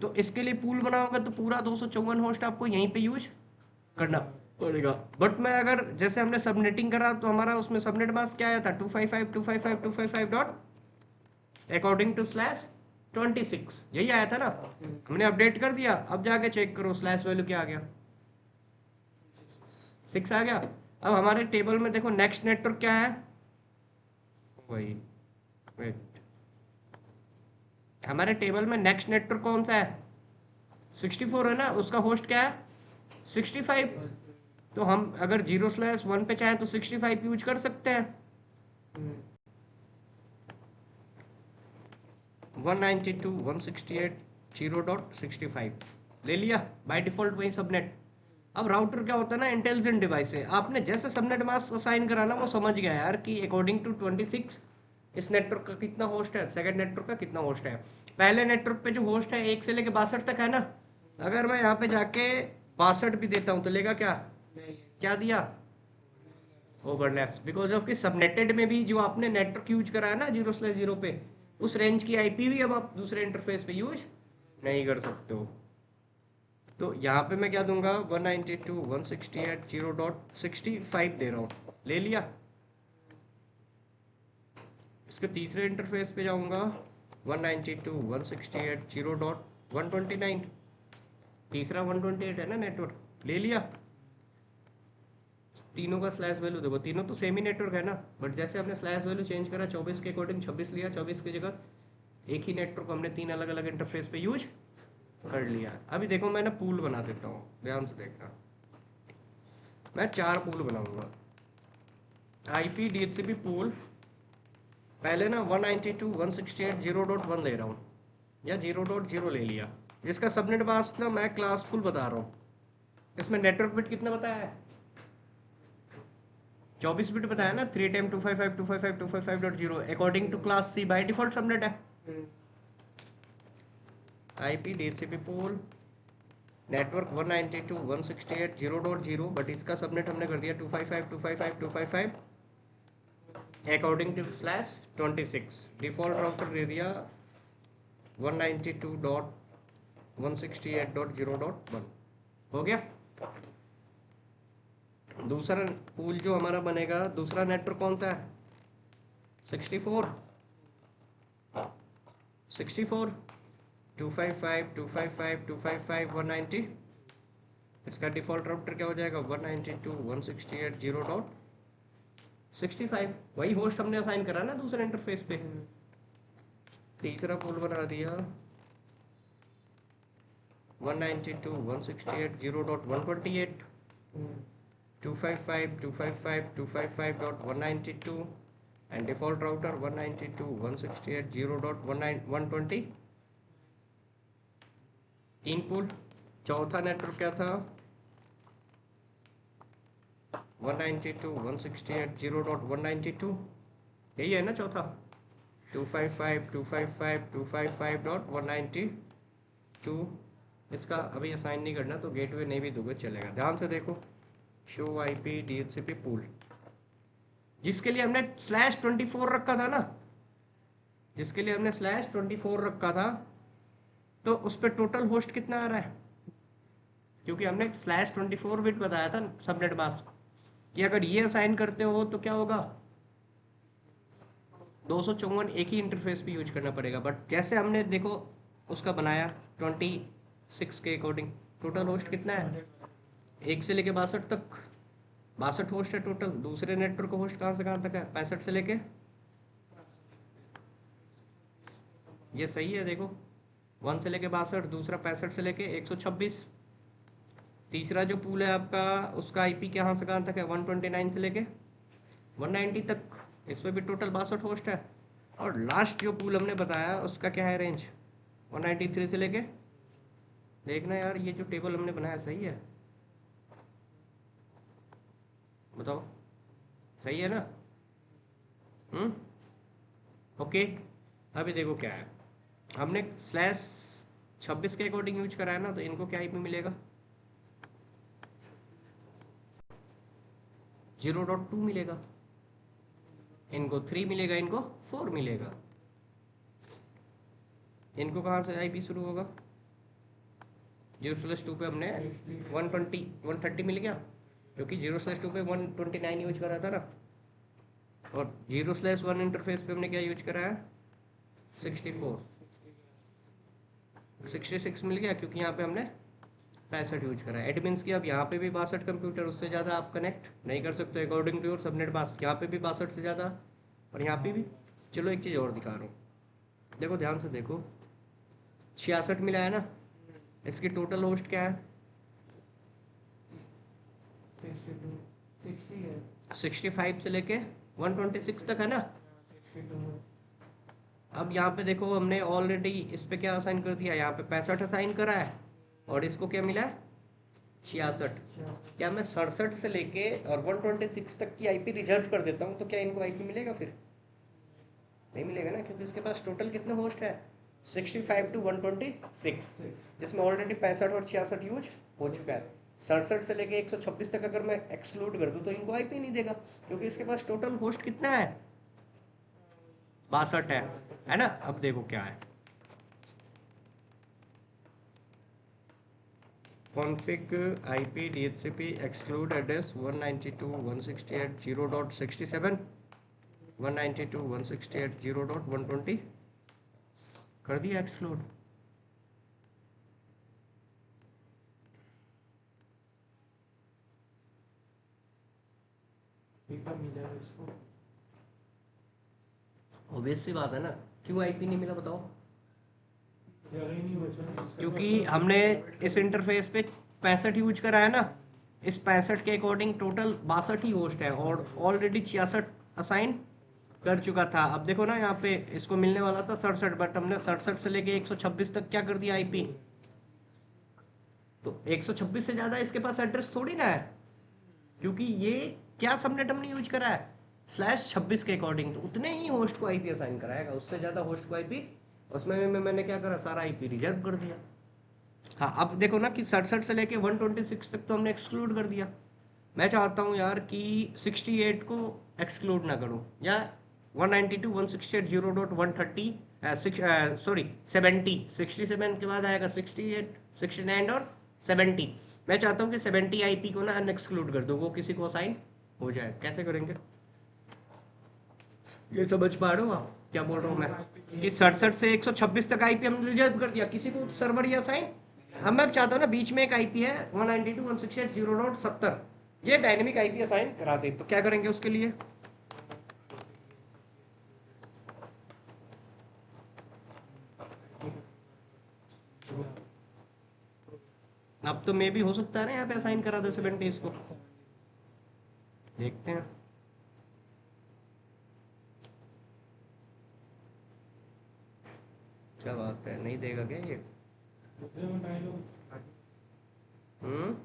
तो इसके लिए पूल बनाओगे तो पूरा 254 होस्ट आपको यहीं पे यूज करना पड़ेगा। बट मैं अगर जैसे हमने सबनेटिंग करा तो हमारा उसमें सबनेट मास्क क्या आया था 255 डॉट अकॉर्डिंग टू /26, यही आया था ना। हमने अपडेट कर दिया, अब जाके चेक करो स्लैश वैल्यू क्या आ गया, 6 आ गया। अब हमारे टेबल में देखो नेक्स्ट नेटवर्क क्या है, वही वेट, हमारे टेबल में नेक्स्ट नेटवर्क कौन सा है 64 है ना, उसका होस्ट क्या है 65। तो हम अगर 0/1 पे चाहें तो 65 यूज कर सकते हैं। 192 168 0.65 ले लिया, बाय डिफॉल्ट वही सबनेट। अब राउटर क्या होता है ना, इंटेलिजेंट डिवाइस है। आपने जैसे सबनेट मास्क असाइन करा ना, वो समझ गया यार कि अकॉर्डिंग टू 26 इस नेटवर्क का कितना होस्ट है, सेकंड नेटवर्क का कितना होस्ट है। पहले नेटवर्क पे जो होस्ट है 1 से लेके 62 तक है ना, अगर मैं यहाँ पे जाके 62 भी देता हूँ तो लेगा क्या, क्या दिया, ओवरलैप्स। बिकॉज ऑफ कि सबनेटेड में भी जो आपने नेटवर्क यूज करा है ना 0/0 पे, उस रेंज की आईपी भी अब आप दूसरे इंटरफेस पे यूज नहीं कर सकते हो। तो यहाँ पे मैं क्या दूंगा, 192.168.0.65 दे रहा हूँ, ले लिया। इसके तीसरे इंटरफेस पे जाऊंगा, 192.168.0.129, तीसरा 128 है ना नेटवर्क, ले लिया। तीनों का स्लैश वैल्यू देखो, तीनों तो सेम ही नेटवर्क है ना, बट जैसे हमने स्लैश वैल्यू चेंज करा 24 के अकॉर्डिंग 26 लिया, 24 की जगह एक ही नेटवर्क हमने 3 अलग अलग इंटरफेस पे यूज कर लिया। अभी देखो मैं ना पूल बना देता हूँ, ध्यान से देखना। मैं 4 पूल बनाऊंगा, IP DHCP पूल। पहले ना 192.168.0.1 ले रहा हूँ, या 0.0 ले लिया, जिसका सबनेट मास्क ना मैं क्लासफुल बता रहा हूँ। इसमें नेटवर्क बिट कितना बताया है, 24 बिट बताया ना, 3 time 255.255.255.0 according to class C by default subnet है। IP DHCP pool network 192.168.0.0, but इसका सबनेट हमने कर दिया 255.255.255 अकॉर्डिंग टू /26। डिफॉल्ट राउटर दे दिया 192.168.0.1। हो गया। दूसरा पूल जो हमारा बनेगा, दूसरा नेटवर्क कौन सा है, 64 255.255.255 इसका डिफॉल्ट राउटर क्या हो जाएगा, 192.168.0.65। वही होस्ट हमने असाइन करा ना दूसरे इंटरफेस पे। तीसरा पूल बना दिया 192.168.0.128 255.255.255.192 and default router 192.168.0.120। 3 पूल। चौथा नेटवर्क क्या था, 192.168.0.192, यही है ना चौथा, 255.255.255.192। इसका अभी असाइन नहीं करना तो गेटवे नहीं भी दोगे चलेगा। ध्यान से देखो, शो IP DHCP पूल, जिसके लिए हमने /24 रखा था ना, जिसके लिए हमने /24 रखा था, तो उस पर टोटल होस्ट कितना आ रहा है, क्योंकि हमने /24 बिट बताया था सबनेट मास्क कि अगर ये असाइन करते हो तो क्या होगा, 254 एक ही इंटरफेस पे यूज करना पड़ेगा। बट जैसे हमने देखो उसका बनाया 26 के अकॉर्डिंग, टोटल होस्ट कितना है, 1 से लेके 62 तक, 62 होस्ट है टोटल। दूसरे नेटवर्क का होस्ट कहाँ से कहाँ तक है, 65 से लेके, ये सही है देखो, 1 से लेके 62, दूसरा 65 से लेके 126। तीसरा जो पूल है आपका, उसका IP कहाँ से कहाँ तक है, 129 से लेके 190 तक, इस पर भी टोटल 62 होस्ट है। और लास्ट जो पूल हमने बताया उसका क्या है रेंज, 193 से लेके, देखना यार ये जो टेबल हमने बनाया सही है, बताओ सही है ना। ओके। अभी देखो क्या है, हमने /26 के अकॉर्डिंग यूज करा है ना, तो इनको क्या IP मिलेगा, 0.2 मिलेगा, इनको 3 मिलेगा, इनको 4 मिलेगा। इनको कहाँ से IP शुरू होगा, 0/2 पे हमने 130 मिल गया, क्योंकि 0/2 पे 129 यूज करा था ना, और 0/1 इंटरफेस पे हमने क्या यूज करा है, 66 मिल गया, क्योंकि यहाँ पे हमने 65 यूज करा है। एडमिन्स की अब यहाँ पे भी 62 कंप्यूटर, उससे ज़्यादा आप कनेक्ट नहीं कर सकते according to your subnet mask. यहाँ पे भी 62 से ज़्यादा, और यहाँ पे भी। चलो एक चीज़ और दिखा रहा हूँ, देखो ध्यान से देखो, 66 मिला है ना, इसकी टोटल होस्ट क्या है, 65 से लेके 126 तक है ना। अब यहाँ पे देखो हमने ऑलरेडी इस पे क्या असाइन कर दिया, यहाँ पे 65 असाइन करा है, और इसको क्या मिला है 66। क्या मैं 67 से लेके और 126 तक की आईपी रिजर्व कर देता हूँ तो क्या इनको आईपी मिलेगा? फिर नहीं मिलेगा ना, क्योंकि इसके पास टोटल कितने होस्ट है? 65 to 126, जिसमें ऑलरेडी 65 और 66 यूज हो चुका है। 67 से लेके 126 तक अगर मैं एक्सक्लूड कर दूँ तो इनको आईपी नहीं देगा, क्योंकि इसके पास टोटल होस्ट कितना है? 62 है ना। अब देखो क्या है, config IP DHCP exclude address 192.168.0.67 192.168.0.120 कर दिया एक्सक्लूड। पेपर मिला है उसको। ऑब्वियस सी बात है ना, क्यों आईपी नहीं मिला बताओ? जरूरी नहीं बचा क्योंकि हमने इस इंटरफेस पे 65 यूज करा है ना, इस 65 के अकॉर्डिंग टोटल 62 ही होस्ट है और ऑलरेडी 66 असाइन कर चुका था। अब देखो ना, यहाँ पे इसको मिलने वाला था 67, बट हमने 67 से लेके 126 तक क्या कर दिया आईपी, तो 126 से ज्यादा इसके पास एड्रेस थोड़ी ना है, क्योंकि ये क्या सबनेट हमने यूज करा है /26 के अकॉर्डिंग, तो उतने ही होस्ट को आईपी असाइन कराएगा, उससे ज्यादा होस्ट को आईपी। उसमें मैंने क्या करा, सारा आईपी रिजर्व कर दिया। हाँ, अब देखो ना कि 67 से लेके 126 तक तो हमने एक्सक्लूड कर दिया। मैं चाहता हूँ यार कि 68 को एक्सक्लूड ना करूँ, या 192.168.0.130 सॉरी 70, 67 के बाद आएगा 68, 69 और 70। मैं चाहता हूँ कि 70 आईपी को ना अनएक्सक्लूड कर दो, वो किसी को असाइन हो जाए। कैसे करेंगे? ये समझ पा रहे हो आप क्या बोल रहा हूँ मैं, कि 67 से 126 तक आईपी हमने रिजर्व कर दिया, किसी को सर्वर या असाइन। अब मैं चाहता हूँ ना, बीच में एक आईपी है 192.168.0.70, ये डायनेमिक आईपी असाइन करा दे, तो क्या करेंगे उसके लिए? अब तो मे भी हो सकता है ना यहाँ पे असाइन करा दे 70 को, देखते हैं। क्या बात है, नहीं देगा क्या ये? दूसरे में ट्राई लो। Hmm,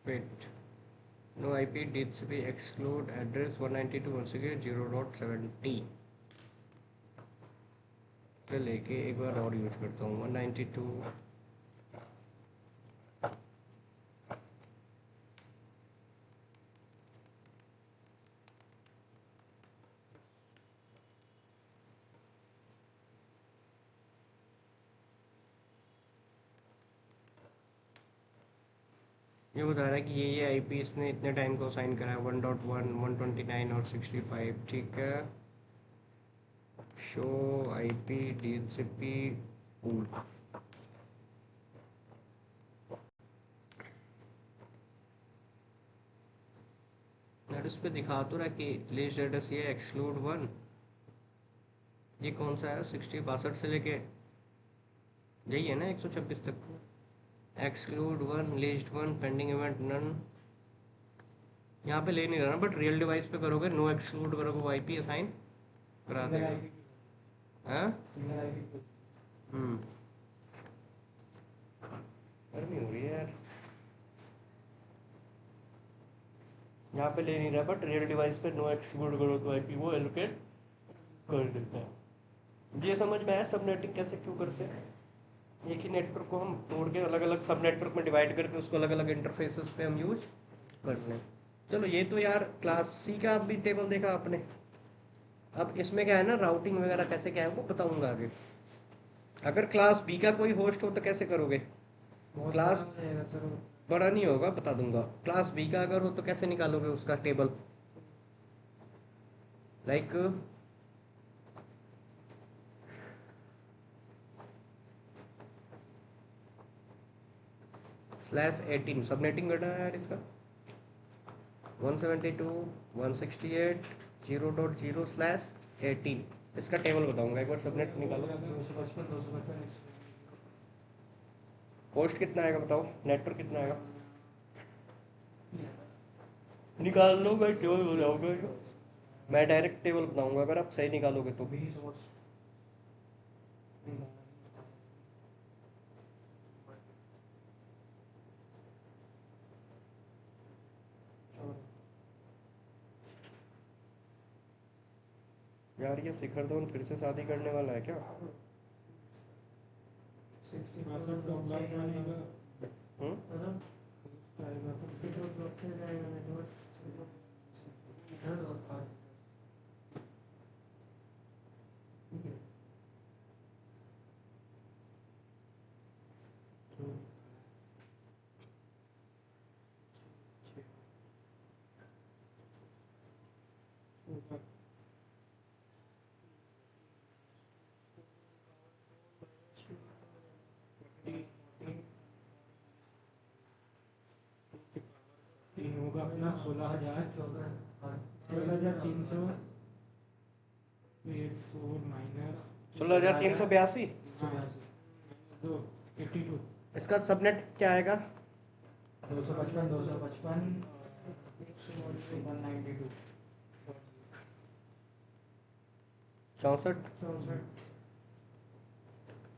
wait, no IP DHCP exclude address 192.168.0.70 पे लेके एक बार और यूज करता हूँ 192। ये बता रहा है कि ये आईपी इसने इतने टाइम को साइन करा है, 1.1, 129 और 65। ठीक है, शो आईपी DHCP पूल। यार इस पे दिखा तो रहा है कि लिस्ट एड्रेस ये एक्सक्लूड 1, ये कौन सा है? 62 से लेके यही है ना 126 तक। Exclude 1, list 1, pending event none. यहाँ पे ले नहीं रहा ना, बट रियल डिवाइस पे करोगे, नो एक्सक्लूड करोगे, वो आईपी असाइन करा देगा। हाँ, गर्मी हो रही है यार। यहाँ पे ले नहीं रहा, बट रियल डिवाइस पे नो एक्सक्लूड करो तो आईपी वो एलोकेट कर देता है। ये समझ में आया सबनेटिंग कैसे क्यों करते हैं? एक ही नेटवर्क को हम तोड़ के अलग अलग सब नेटवर्क में डिवाइड करके उसको अलग अलग इंटरफेसेस पे हम यूज कर लें। चलो, ये तो यार क्लास सी का भी टेबल देखा आपने। अब इसमें क्या है ना, राउटिंग वगैरह कैसे क्या है वो बताऊंगा आगे। अगर क्लास बी का कोई होस्ट हो तो कैसे करोगे? क्लास बड़ा नहीं होगा, बता दूंगा। क्लास बी का अगर हो तो कैसे निकालोगे उसका टेबल? लाइक /18 सबनेटिंग करना है यार इसका, 172.168.0.0/18। इसका टेबल बताऊंगा, एक बार सबनेट निकालो। 255 होस्ट कितना आएगा बताओ, नेटवर्क कितना आएगा, निकाल लो भाई, टेबल हो जाओगे। मैं डायरेक्ट टेबल बताऊंगा अगर आप सही निकालोगे तो। 20 होस्ट यार ये शिखर धवन फिर से शादी करने वाला है क्या? 60 पासवर्ड तो ब्लॉक मानेगा हम्म? आएगा 52 ब्लॉक से जाएगा नेटवर्क ठीक है। तीन होगा अपना 16,300 माइनस 16,382। दो 82 इसका सबनेट क्या आएगा? 255 192 64 64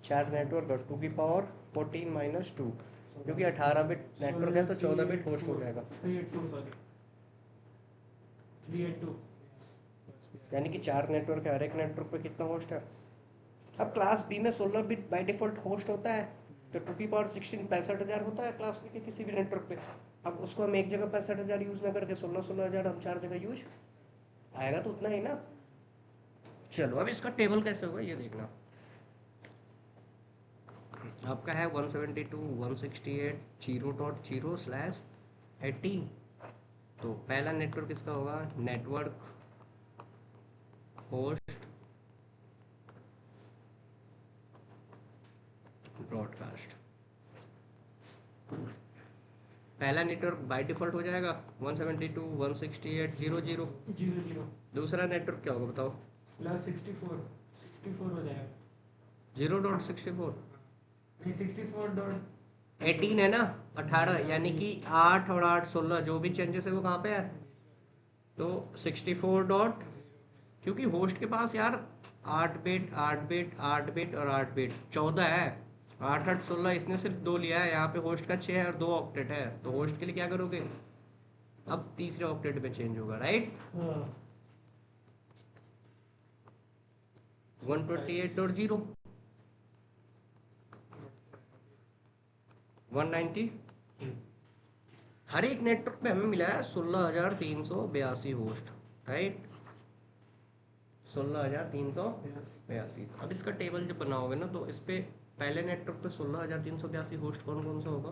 4 नेटवर्क और 2 की पावर 14 माइनस 2, क्योंकि 18 बिट नेटवर्क है तो 14 बिट होस्ट हो जाएगा। 382 सॉरी 382 यानी कि 4 नेटवर्क है, हर एक नेटवर्क पे कितना होस्ट है? अब क्लास बी में 16 बिट बाय डिफॉल्ट होस्ट होता है, तो 2 की पावर 16 65,000 होता है क्लास बी के किसी भी नेटवर्क पे। अब उसको हम एक जगह 65,000 यूज ना करके 16,000 हम 4 जगह यूज आएगा तो उतना ही ना। चलो अब इसका टेबल कैसे होगा ये देखना। आपका है 172.168.0.0/18, तो पहला नेटवर्क इसका होगा नेटवर्क होस्ट ब्रॉडकास्ट। पहला नेटवर्क बाय डिफॉल्ट हो जाएगा 172.168.0.0। 00 दूसरा नेटवर्क क्या होगा बताओ? प्लस 64 हो जाएगा 0.64। नहीं 64 18 है ना, 18, यानी कि 8 और 8 16, जो भी चेंजेस है वो कहाँ पे है? तो 64 डॉट, क्योंकि होस्ट के पास यार 8 बिट 8 बिट 8 बिट और 8 बिट 14 है। 8 8 16, इसने सिर्फ 2 लिया है, यहाँ पे होस्ट का 6 है और 2 ऑक्टेट है, तो होस्ट के लिए क्या करोगे? अब तीसरे ऑक्टेट में चेंज होगा, राइट? 128.0 190। हर एक नेटवर्क पे हमें मिला है 16,382 होस्ट, राइट? 16,382। अब इसका टेबल जब बनाओगे ना तो इस पे पहले नेटवर्क पे 16,382 होस्ट कौन कौन सा होगा?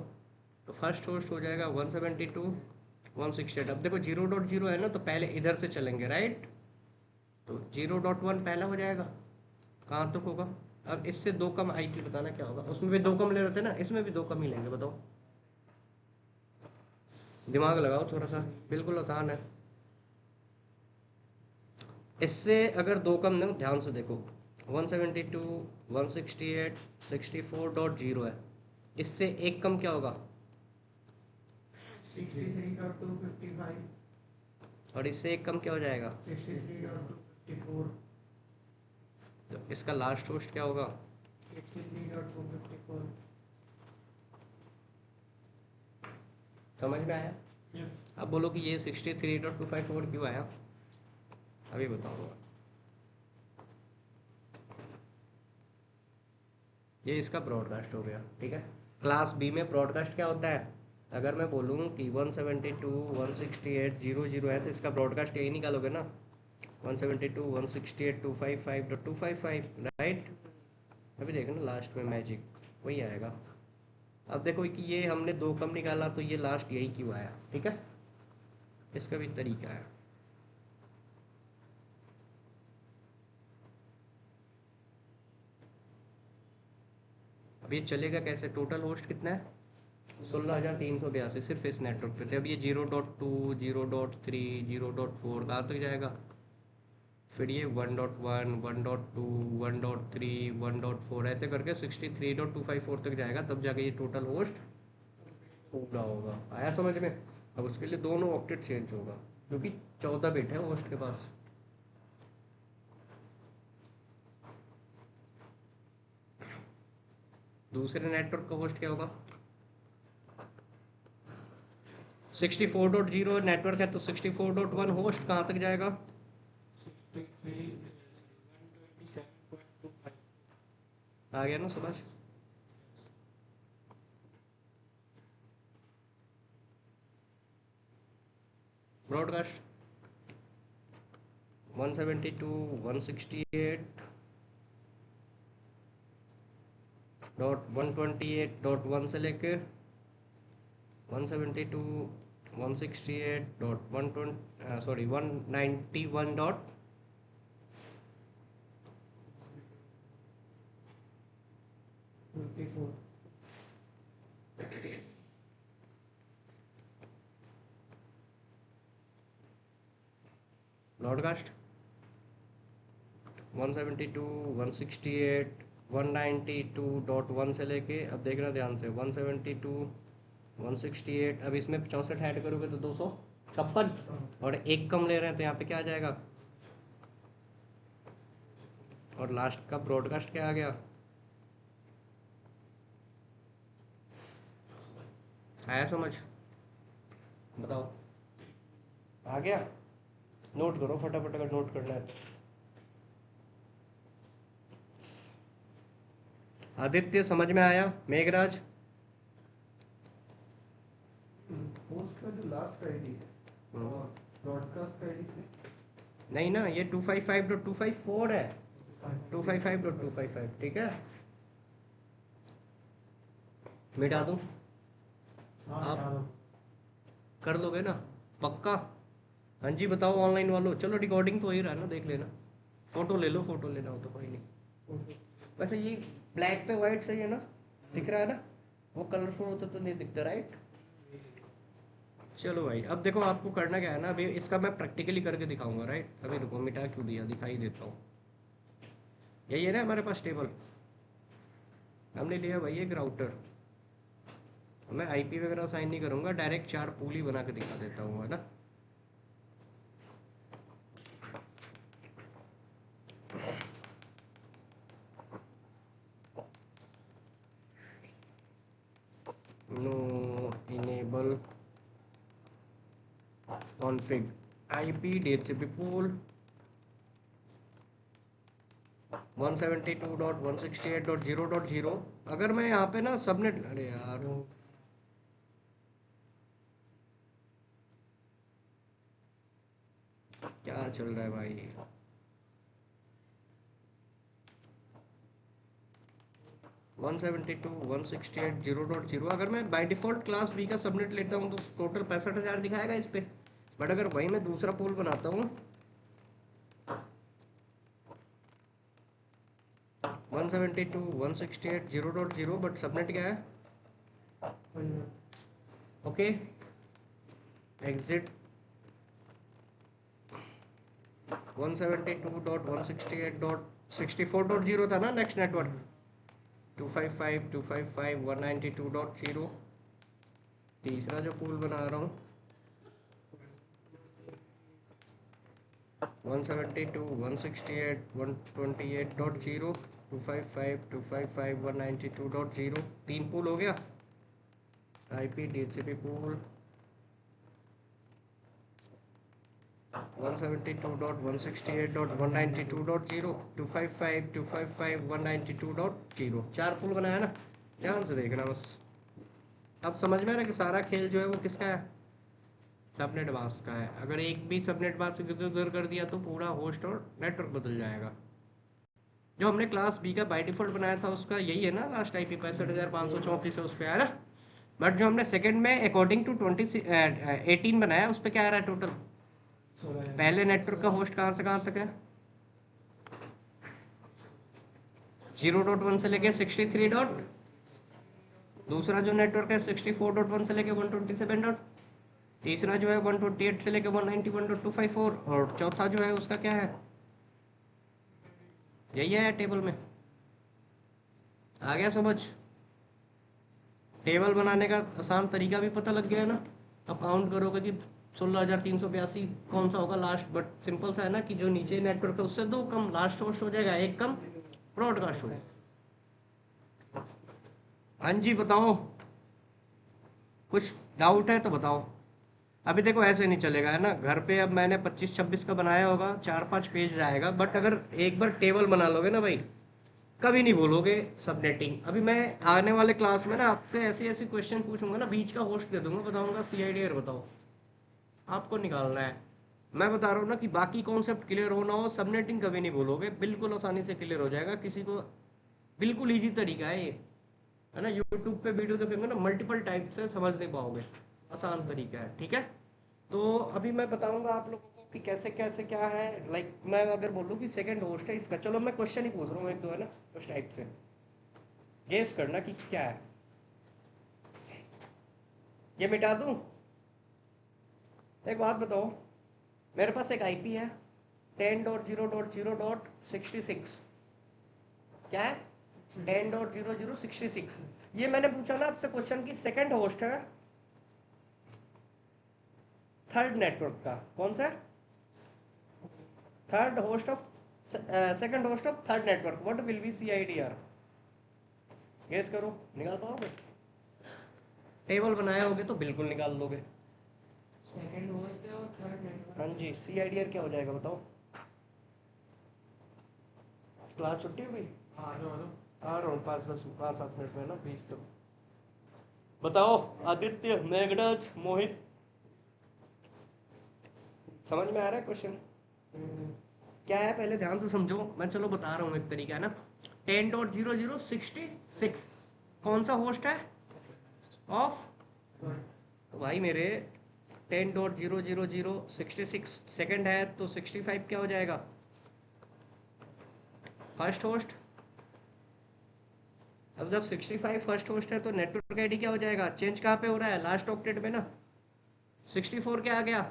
तो फर्स्ट होस्ट हो जाएगा 172.168। अब देखो 0.0 है ना, तो पहले इधर से चलेंगे, राइट? तो 0.1 पहला हो जाएगा, कहाँ तक होगा? अब इससे 2 कम आईपी बताना क्या होगा? उसमें भी 2 कम ले रहे थे ना, इसमें भी 2 कम ही लेंगे, बताओ। दिमाग लगाओ थोड़ा सा, बिल्कुल आसान है। इससे अगर 2 कम ना, ध्यान से देखो 172.168.64.0 है, इससे 1 कम क्या होगा? 63.255 और इससे 1 कम क्या हो जाएगा? 63.254 तो इसका लास्ट होस्ट क्या होगा? 63.254 समझ में आया? यस अब बोलो कि ये 63.254 क्यों आया, अभी बताऊंगा। ये इसका ब्रॉडकास्ट हो गया, ठीक है। क्लास बी में ब्रॉडकास्ट क्या होता है? अगर मैं बोलूँ कि 172.168.0.0 है तो इसका ब्रॉडकास्ट यही निकालोगे ना, 172.168.255.255, राइट? अभी देखो ना लास्ट में मैजिक वही आएगा। अब देखो कि ये हमने 2 कम निकाला तो ये लास्ट यही क्यों आया, ठीक है? इसका भी तरीका है। अब ये चलेगा कैसे? टोटल होस्ट कितना है? 16,382 सिर्फ इस नेटवर्क पे थे। अब ये 0.2 0.3 0.4 कहाँ तक जाएगा? फिर ये 1.1 1.2 1.3 1.4 ऐसे करके 63.254 तक जाएगा, तब जाके ये टोटल होस्ट पूरा होगा। आया समझ में? अब उसके लिए दोनों ऑक्टेट चेंज होगा क्योंकि 14 बिट है होस्ट के पास। दूसरे नेटवर्क का होस्ट क्या होगा? 64.0 नेटवर्क है तो 64.1 होस्ट कहाँ तक जाएगा? 127.25 आ गया ना समझ? ब्रॉडकास्ट 172.168.128.1 से लेके 172.168.120 सॉरी 191 डॉट 54 ब्रॉडकास्ट 172.168.192.1 से लेके, अब देखना ध्यान से, 172.168, अब इसमें 64 ऐड करोगे तो 256, और एक कम ले रहे हैं तो यहाँ पे क्या आ जाएगा? और लास्ट का ब्रॉडकास्ट क्या आ गया? आया समझ? बताओ आ गया? नोट करो फटाफट अगर नोट करना है तो। आदित्य समझ में आया? मेघराज? होस्ट का जो लास्ट आईडी है और ब्रॉडकास्ट आईडी से नहीं ना, ये 255.254 है, 255.255, ठीक है। मिटा दूं? आप कर लोगे ना पक्का? हाँ जी बताओ ऑनलाइन वालों। चलो रिकॉर्डिंग तो हो ही रहा है ना, देख लेना, फोटो ले लो, फोटो लेना हो तो कोई नहीं। वैसे ये ब्लैक पे वाइट सही है ना, दिख रहा है ना? वो कलरफुल होता तो नहीं दिखता, राइट? चलो भाई अब देखो आपको करना क्या है ना, अभी इसका मैं प्रैक्टिकली करके दिखाऊंगा, राइट? अभी रुको, मिटा क्यों दिया, दिखाई देता हूँ। यही है ना हमारे पास टेबल, हमने लिया भाई एक राउटर। मैं आईपी वगैरह साइन नहीं करूंगा, डायरेक्ट 4 पूल ही बना के दिखा देता हूँ, है ना? No enable config IP DHCP pool 172.168.0.0। अगर मैं यहाँ पे ना सबनेट, अरे यार क्या चल रहा है भाई? 172.168.0.0 अगर मैं बाय डिफॉल्ट क्लास बी का सबनेट लेता हूँ तो टोटल 65,000 दिखाएगा इस पे। बट अगर वही मैं दूसरा पोल बनाता हूँ 172.168.0.0, बट सबनेट क्या है? ओके एग्जिट 172.168.64.0 था ना नेक्स्ट नेटवर्क, 255.255.192.0। तीसरा जो पूल बना रहा हूँ 172.168.128.0 255.255.192.0, 3 पूल हो गया। आईपी डीएचसीपी पूल 172.168.192.0 255.255.192.0, 4 पुल बनाया ना, ध्यान से देखना बस। अब समझ में आ रहा है कि सारा खेल जो है वो किसका है? सबनेट मास्क का है। अगर एक भी सबनेट मास्क इधर उधर कर दिया तो पूरा होस्ट और नेटवर्क बदल जाएगा। जो हमने क्लास बी का बाय डिफॉल्ट बनाया था उसका यही है ना, लास्ट आईपी 65,534 है उस पर आ रहा। बट जो हमने सेकंड में अकॉर्डिंग टू 18 बनाया उस पर क्या आ रहा है टोटल? पहले नेटवर्क का होस्ट कहाँ से कहाँ तक है? 0.1 से लेके 63 डॉट, दूसरा जो नेटवर्क है 64.1 से लेके 127 डॉट, तीसरा जो है 128 से लेके 191.254, और चौथा जो है उसका क्या है यही है टेबल में, आ गया समझ? टेबल बनाने का आसान तरीका भी पता लग गया है ना। अब काउंट करोगे कि 16,382 कौन सा होगा लास्ट, बट सिंपल सा है ना कि जो नीचे नेटवर्क है उससे 2 कम लास्ट होस्ट हो जाएगा, 1 कम ब्रॉडकास्ट हो जाएगा। हाँ जी बताओ, कुछ डाउट है तो बताओ। अभी देखो ऐसे नहीं चलेगा है ना, घर पे अब मैंने 25-26 का बनाया होगा, 4-5 पेज आएगा, बट अगर एक बार टेबल बना लोगे ना भाई, कभी नहीं बोलोगे सबनेटिंग। अभी मैं आने वाले क्लास में ना आपसे ऐसी ऐसी क्वेश्चन पूछूंगा ना, बीच का होस्ट दे दूंगा, बताऊंगा CIDR बताओ, आपको निकालना है। मैं बता रहा हूँ ना कि बाकी कॉन्सेप्ट क्लियर हो ना हो, सबनेटिंग कभी नहीं बोलोगे, बिल्कुल आसानी से क्लियर हो जाएगा। किसी को बिल्कुल ईजी तरीका है ये, है ना। यूट्यूब पे वीडियो देखेंगे ना मल्टीपल टाइप से समझ नहीं पाओगे, आसान तरीका है, ठीक है। तो अभी मैं बताऊंगा आप लोगों को कि कैसे कैसे क्या है। लाइक मैं अगर बोलूँ कि सेकंड होस्ट है इसका, चलो मैं क्वेश्चन ही पूछ रहा हूँ एक दो, है ना, उस टाइप से गेस करना कि क्या है। ये मिटा दूं? एक बात बताओ, मेरे पास एक IP है 10.0.0.66, क्या है 10.0066। ये मैंने पूछा ना आपसे क्वेश्चन की सेकंड होस्ट है थर्ड नेटवर्क का, कौन सा है? Third host of second host of third network, what will be CIDR? Guess करो, निकाल पाओगे? टेबल बनाए होगे तो बिल्कुल निकाल लोगे। सेकंड होस्ट है और थर्ड नेटवर्क। हाँ जी, CIDR क्या हो जाएगा बताओ? क्लास छुट्टी हो गई? हाँ जो आ रहा हूँ 5-7 मिनट में ना, 20 तक। बताओ आदित्य, मेघराज, मोहित, समझ में आ रहा है क्वेश्चन क्या है? पहले ध्यान से समझो, मैं चलो बता रहा हूँ एक तरीका है ना। 10.0066 कौन सा होस्ट है ऑफ? तो भाई मेरे 10.00066 सेकंड है तो 65 क्या हो जाएगा? First host. अब जब 65 फर्स्ट होस्ट है तो नेटवर्क ID क्या हो जाएगा? चेंज कहाँ पे हो रहा है? लास्ट ऑक्टेट में ना। 64 क्या आ गया?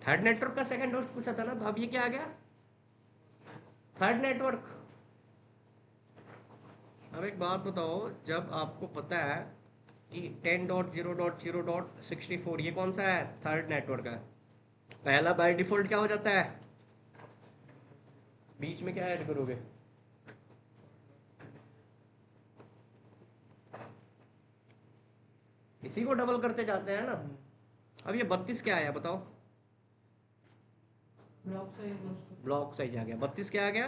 थर्ड नेटवर्क का सेकंड होस्ट पूछा था ना, तो अब ये क्या आ गया? Third network. अब एक बात बताओ, जब आपको पता है कि 10.0.0.64 ये कौन सा है? थर्ड नेटवर्क है, पहला बाय डिफॉल्ट क्या हो जाता है? बीच में क्या ऐड करोगे? इसी को डबल करते जाते हैं ना। अब ये 32 क्या आया बताओ? ब्लॉक साइज ब्लॉक साइज आ गया। 32 क्या आ गया?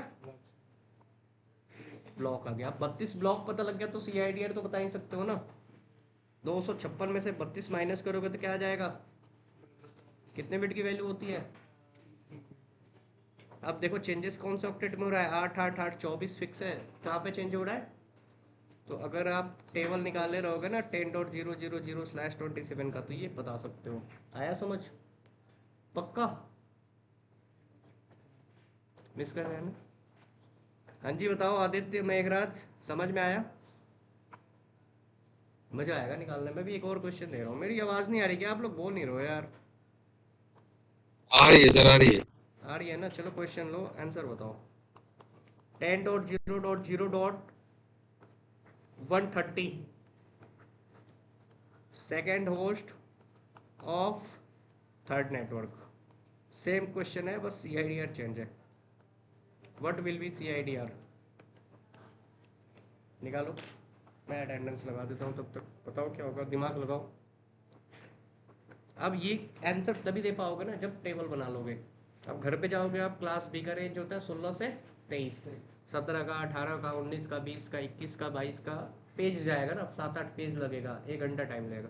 ब्लॉक आ गया। अब 32 ब्लॉक पता लग गया तो CIDR तो बता ही सकते हो ना। 256 में से 32 माइनस करोगे तो क्या आ जाएगा? कितने बिट की वैल्यू होती है? अब देखो चेंजेस कौन से ऑक्टेट में हो रहा है? 8 8 8 24 फिक्स है, कहाँ पे चेंज हो रहा है? तो अगर आप टेबल निकाले रहोगे ना 10.000/27 का, तो ये बता सकते हो। आया समझ? पक्का? मिस कर रहे हैं ना? हाँ जी बताओ आदित्य, मेघराज, समझ में आया? मजा आएगा निकालने में भी। एक और क्वेश्चन दे रहा हूँ। मेरी आवाज़ नहीं आ रही क्या? आप लोग बोल नहीं रहे हो यार। आ रही है सर, आ रही है। आ रही है ना? चलो क्वेश्चन लो, आंसर बताओ। 10.0.0.130 second host of third network. Same question है, बस CIDR चेंज है। What will be CIDR? निकालो, मैं अटेंडेंस लगा देता हूँ तब तक। बताओ क्या होगा, दिमाग लगाओ। अब ये आंसर तभी दे पाओगे ना जब टेबल बना लोगे। अब घर पे जाओगे आप, क्लास B का रेंज होता है 16 से 23, 17 का, 18 का, 19 का, 20 का, 21 का, 22 का पेज जाएगा ना। 7-8 पेज लगेगा, 1 घंटा टाइम लगेगा।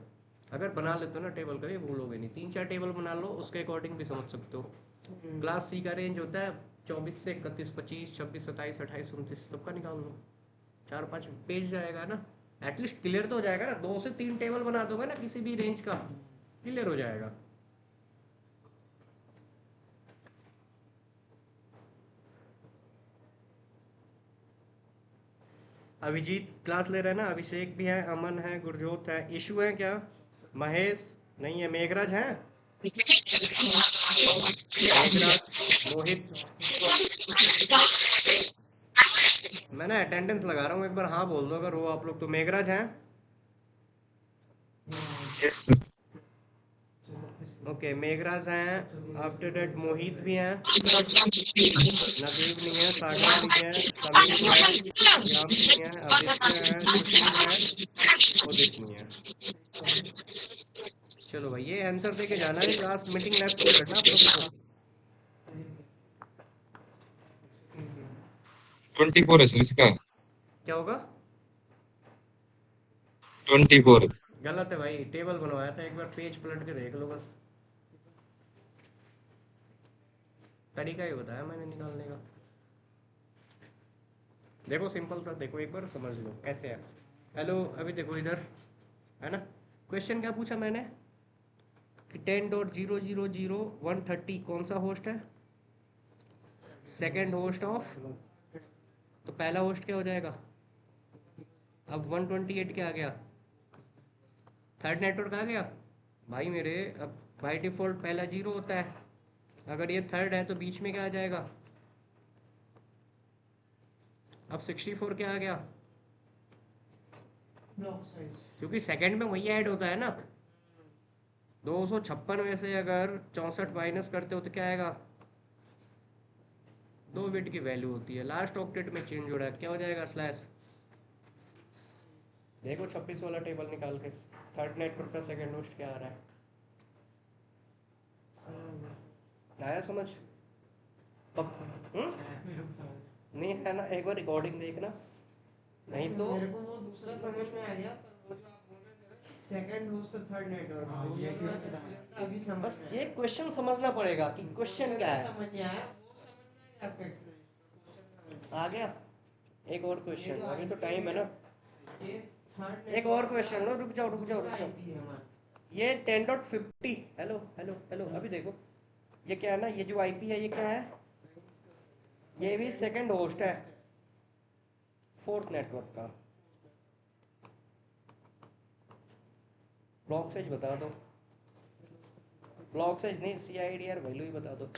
अगर बना लेते हो ना टेबल, कभी भूलोगे नहीं। 3-4 टेबल बना लो, उसके अकॉर्डिंग भी समझ सकते हो। क्लास C का रेंज होता है 24 से 31, 25, 26, 27, 28, 29, सबका निकाल लो। 4-5 पेज जाएगा ना, एटलीस्ट क्लियर तो हो जाएगा ना। 2 से 3 टेबल बना दोगे ना किसी भी रेंज का, क्लियर हो जाएगा। अभिजीत क्लास ले रहे हैं ना, अभिषेक भी है, अमन है, गुरजोत है, इशू है क्या? महेश नहीं है, मेघराज है, मेघराज, मोहित, मैं ना अटेंडेंस लगा रहा हूँ, एक बार हाँ बोल दो अगर हो आप लोग तो। मेघराज हैं? ओके, मेघराज हैं। आफ्टर दैट मोहित भी हैं, नदीप नहीं है, सागर नहीं है, समीर है, श्याम नहीं है, आदित्य है, सुशील है, उदित नहीं है। चलो भाई, ये आंसर दे के जाना है, लास्ट मीटिंग लेफ्ट नहीं करना आप लोगों को। 24 है सर इसका। क्या होगा? 24। गलत है भाई, टेबल बनवाया था, एक बार पेज पलट के देख लो बस। तरीका ही बताया मैंने निकालने का। देखो सिंपल सा, देखो एक बार समझ लो कैसे है। हेलो, अभी देखो इधर है ना, क्वेश्चन क्या पूछा मैंने कि 10.000 130 कौन सा होस्ट है? सेकेंड होस्ट ऑफ, तो पहला होस्ट क्या हो जाएगा? अब 128 क्या आ गया? थर्ड नेटवर्क आ गया भाई मेरे। अब बाय डिफॉल्ट पहला 0 होता है, अगर ये थर्ड है तो बीच में क्या आ जाएगा? अब 64 क्या आ गया? ब्लॉक साइज क्योंकि सेकंड में वही ऐड होता है ना। 256 में से अगर 64 माइनस करते हो तो क्या आएगा? 2 बिट की वैल्यू होती है, लास्ट ऑक्टेट में चेंज हो रहा है, क्या हो जाएगा? स्लैश। देखो 26 वाला टेबल निकाल के, थर्ड नेटवर्क का सेकंड होस्ट क्या आ रहा है? आया समझ? नहीं है ना, एक बार रिकॉर्डिंग देखना, नहीं तो मेरे को वो दूसरा समझ में आ गया, पर वो जो आप बोल रहे थे ना सेकंड होस्ट तो थर्ड नेटवर्क, हाँ, ये थोड़ा भी सा अभी समझ बस में ये आया। क्वेश्चन समझना पड़ेगा कि क्वेश्चन क्या है। समझ नहीं आया, वो समझ में आया आपका क्वेश्चन आ गया? एक और क्वेश्चन, अभी तो टाइम है ना। ये थर्ड एक और क्वेश्चन लो, रुक जाओ रुक जाओ रुक जाओ। है हमारा। ये 10.50, हेलो हेलो हेलो, अभी देखो ये क्या है ना, ये जो आईपी है ये क्या है? ये भी सेकंड होस्ट है फोर्थ नेटवर्क का। ब्लॉक साइज बता दो। ब्लॉक साइज नहीं, CIDR वैल्यू ही बता दो।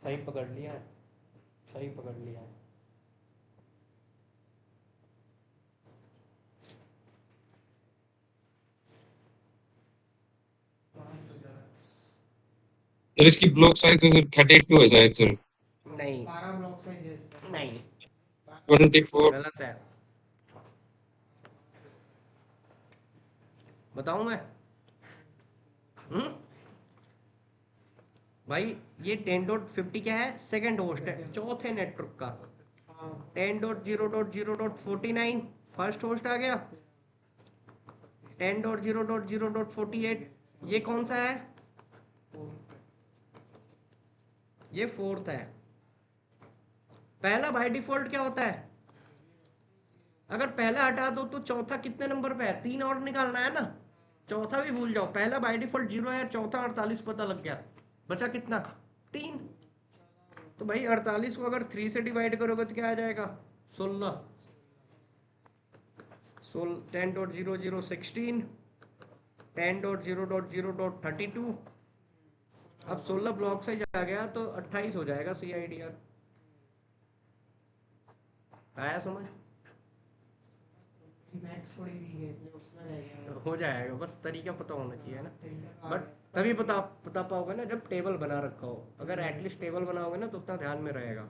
सही पकड़ लिया है, सही पकड़ लिया है। सर इसकी ब्लॉक साइज तो 32 है शायद सर। नहीं 12 ब्लॉक साइज है इसका। नहीं, 24। गलत है। बताऊं मैं? हम्म भाई, ये 10.50 क्या है? सेकंड होस्ट है चौथे नेटवर्क का। 10.0.0.49 फर्स्ट होस्ट आ गया। 10.0.0.48 ये कौन सा है? ये फोर्थ है। पहला बाय डिफॉल्ट क्या होता है? अगर पहला हटा दो तो चौथा कितने नंबर पे है? 3 और निकालना है ना। चौथा भी भूल जाओ, पहला बाय डिफॉल्ट 0 है, चौथा 48 पता लग गया, बचा कितना? 3। तो भाई 48 को अगर 3 से डिवाइड करोगे तो क्या आ जाएगा? 16। 10.0016, 10.0.0.32। अब 16 ब्लॉक से जा गया तो 28 हो जाएगा CIDR। आया समझ? मैक्स थोड़ी दी है तो उसमें रह गया। हो जाएगा, बस तरीका पता होना चाहिए ना। बट तभी बता पाओगे ना जब टेबल बना रखा हो। अगर एटलीस्ट टेबल बनाओगे ना तो उतना ध्यान में रहेगा।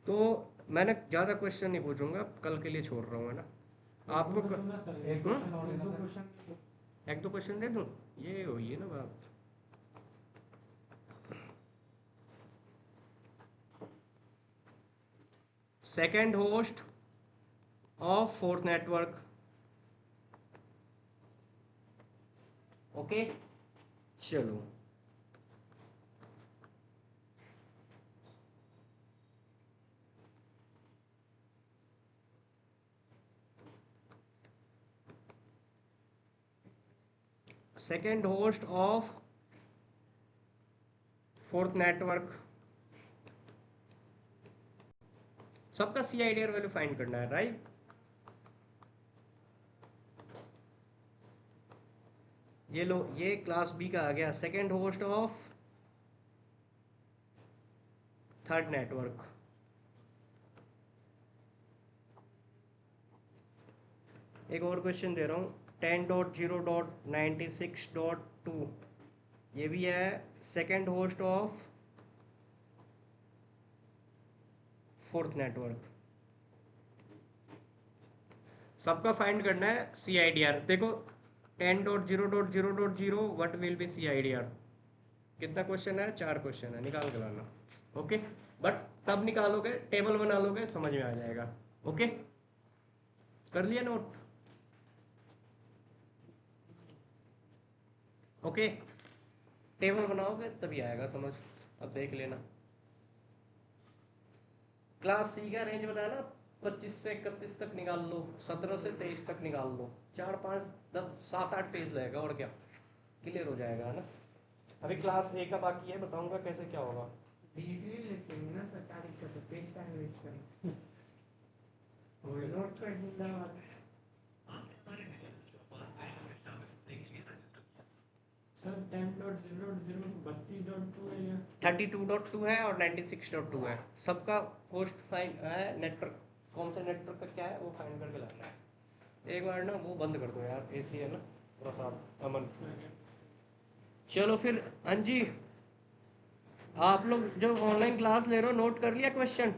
तो मैंने ज़्यादा क्वेश्चन नहीं पूछूंगा, कल के लिए छोड़ रहा हूँ, है ना। आपको एक क्वेश्चन और लेना था। एक दो क्वेश्चन दे दूँ, ये हुई है ना बात। Second host of fourth network, okay चलो। Second host of fourth network. सबका CIDR वैल्यू फाइंड करना है, राइट? ये लो, ये क्लास बी का आ गया second host of third network. एक और क्वेश्चन दे रहा हूँ, 10.0.96.2, ये भी है second host of fourth network. सबका फाइंड करना है CIDR। देखो 10.0.0.0 व्हाट विल बी CIDR। कितना क्वेश्चन है? 4 क्वेश्चन है, निकाल के लाना। ओके, बट तब निकालोगे, टेबल बना लोगे, समझ में आ जाएगा। ओके, कर लिया नोट? ओके, टेबल बनाओगे तभी आएगा समझ। अब देख लेना। क्लास सी का रेंज बताया ना, 25 से 31 तक निकाल लो, 17 से 23 तक निकाल लो, 4 5 10 7 8 पेज लगेगा और क्या, क्लियर हो जाएगा, है ना? अभी क्लास ए का बाकी है, बताऊंगा कैसे क्या होगा। डिग्री लेते हैं ना सरकारी का, तो पेज का वेट करें नोट कर जिंदाबाद। सर 10.0.0 32.2 है या 32.2 है और 96.2 है। सबका होस्ट फाइंड है, नेटवर्क कौन सा नेटवर्क का क्या है वो फाइंड करके लाना है। एक बार ना वो बंद कर दो यार, AC है ना प्रसाद अमन। चलो फिर अंजी, आप लोग जो ऑनलाइन क्लास ले रहे हो नोट कर लिया क्वेश्चन?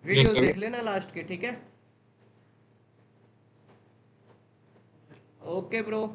Video sir. देख लेना लास्ट के, ठीक है? Okay bro.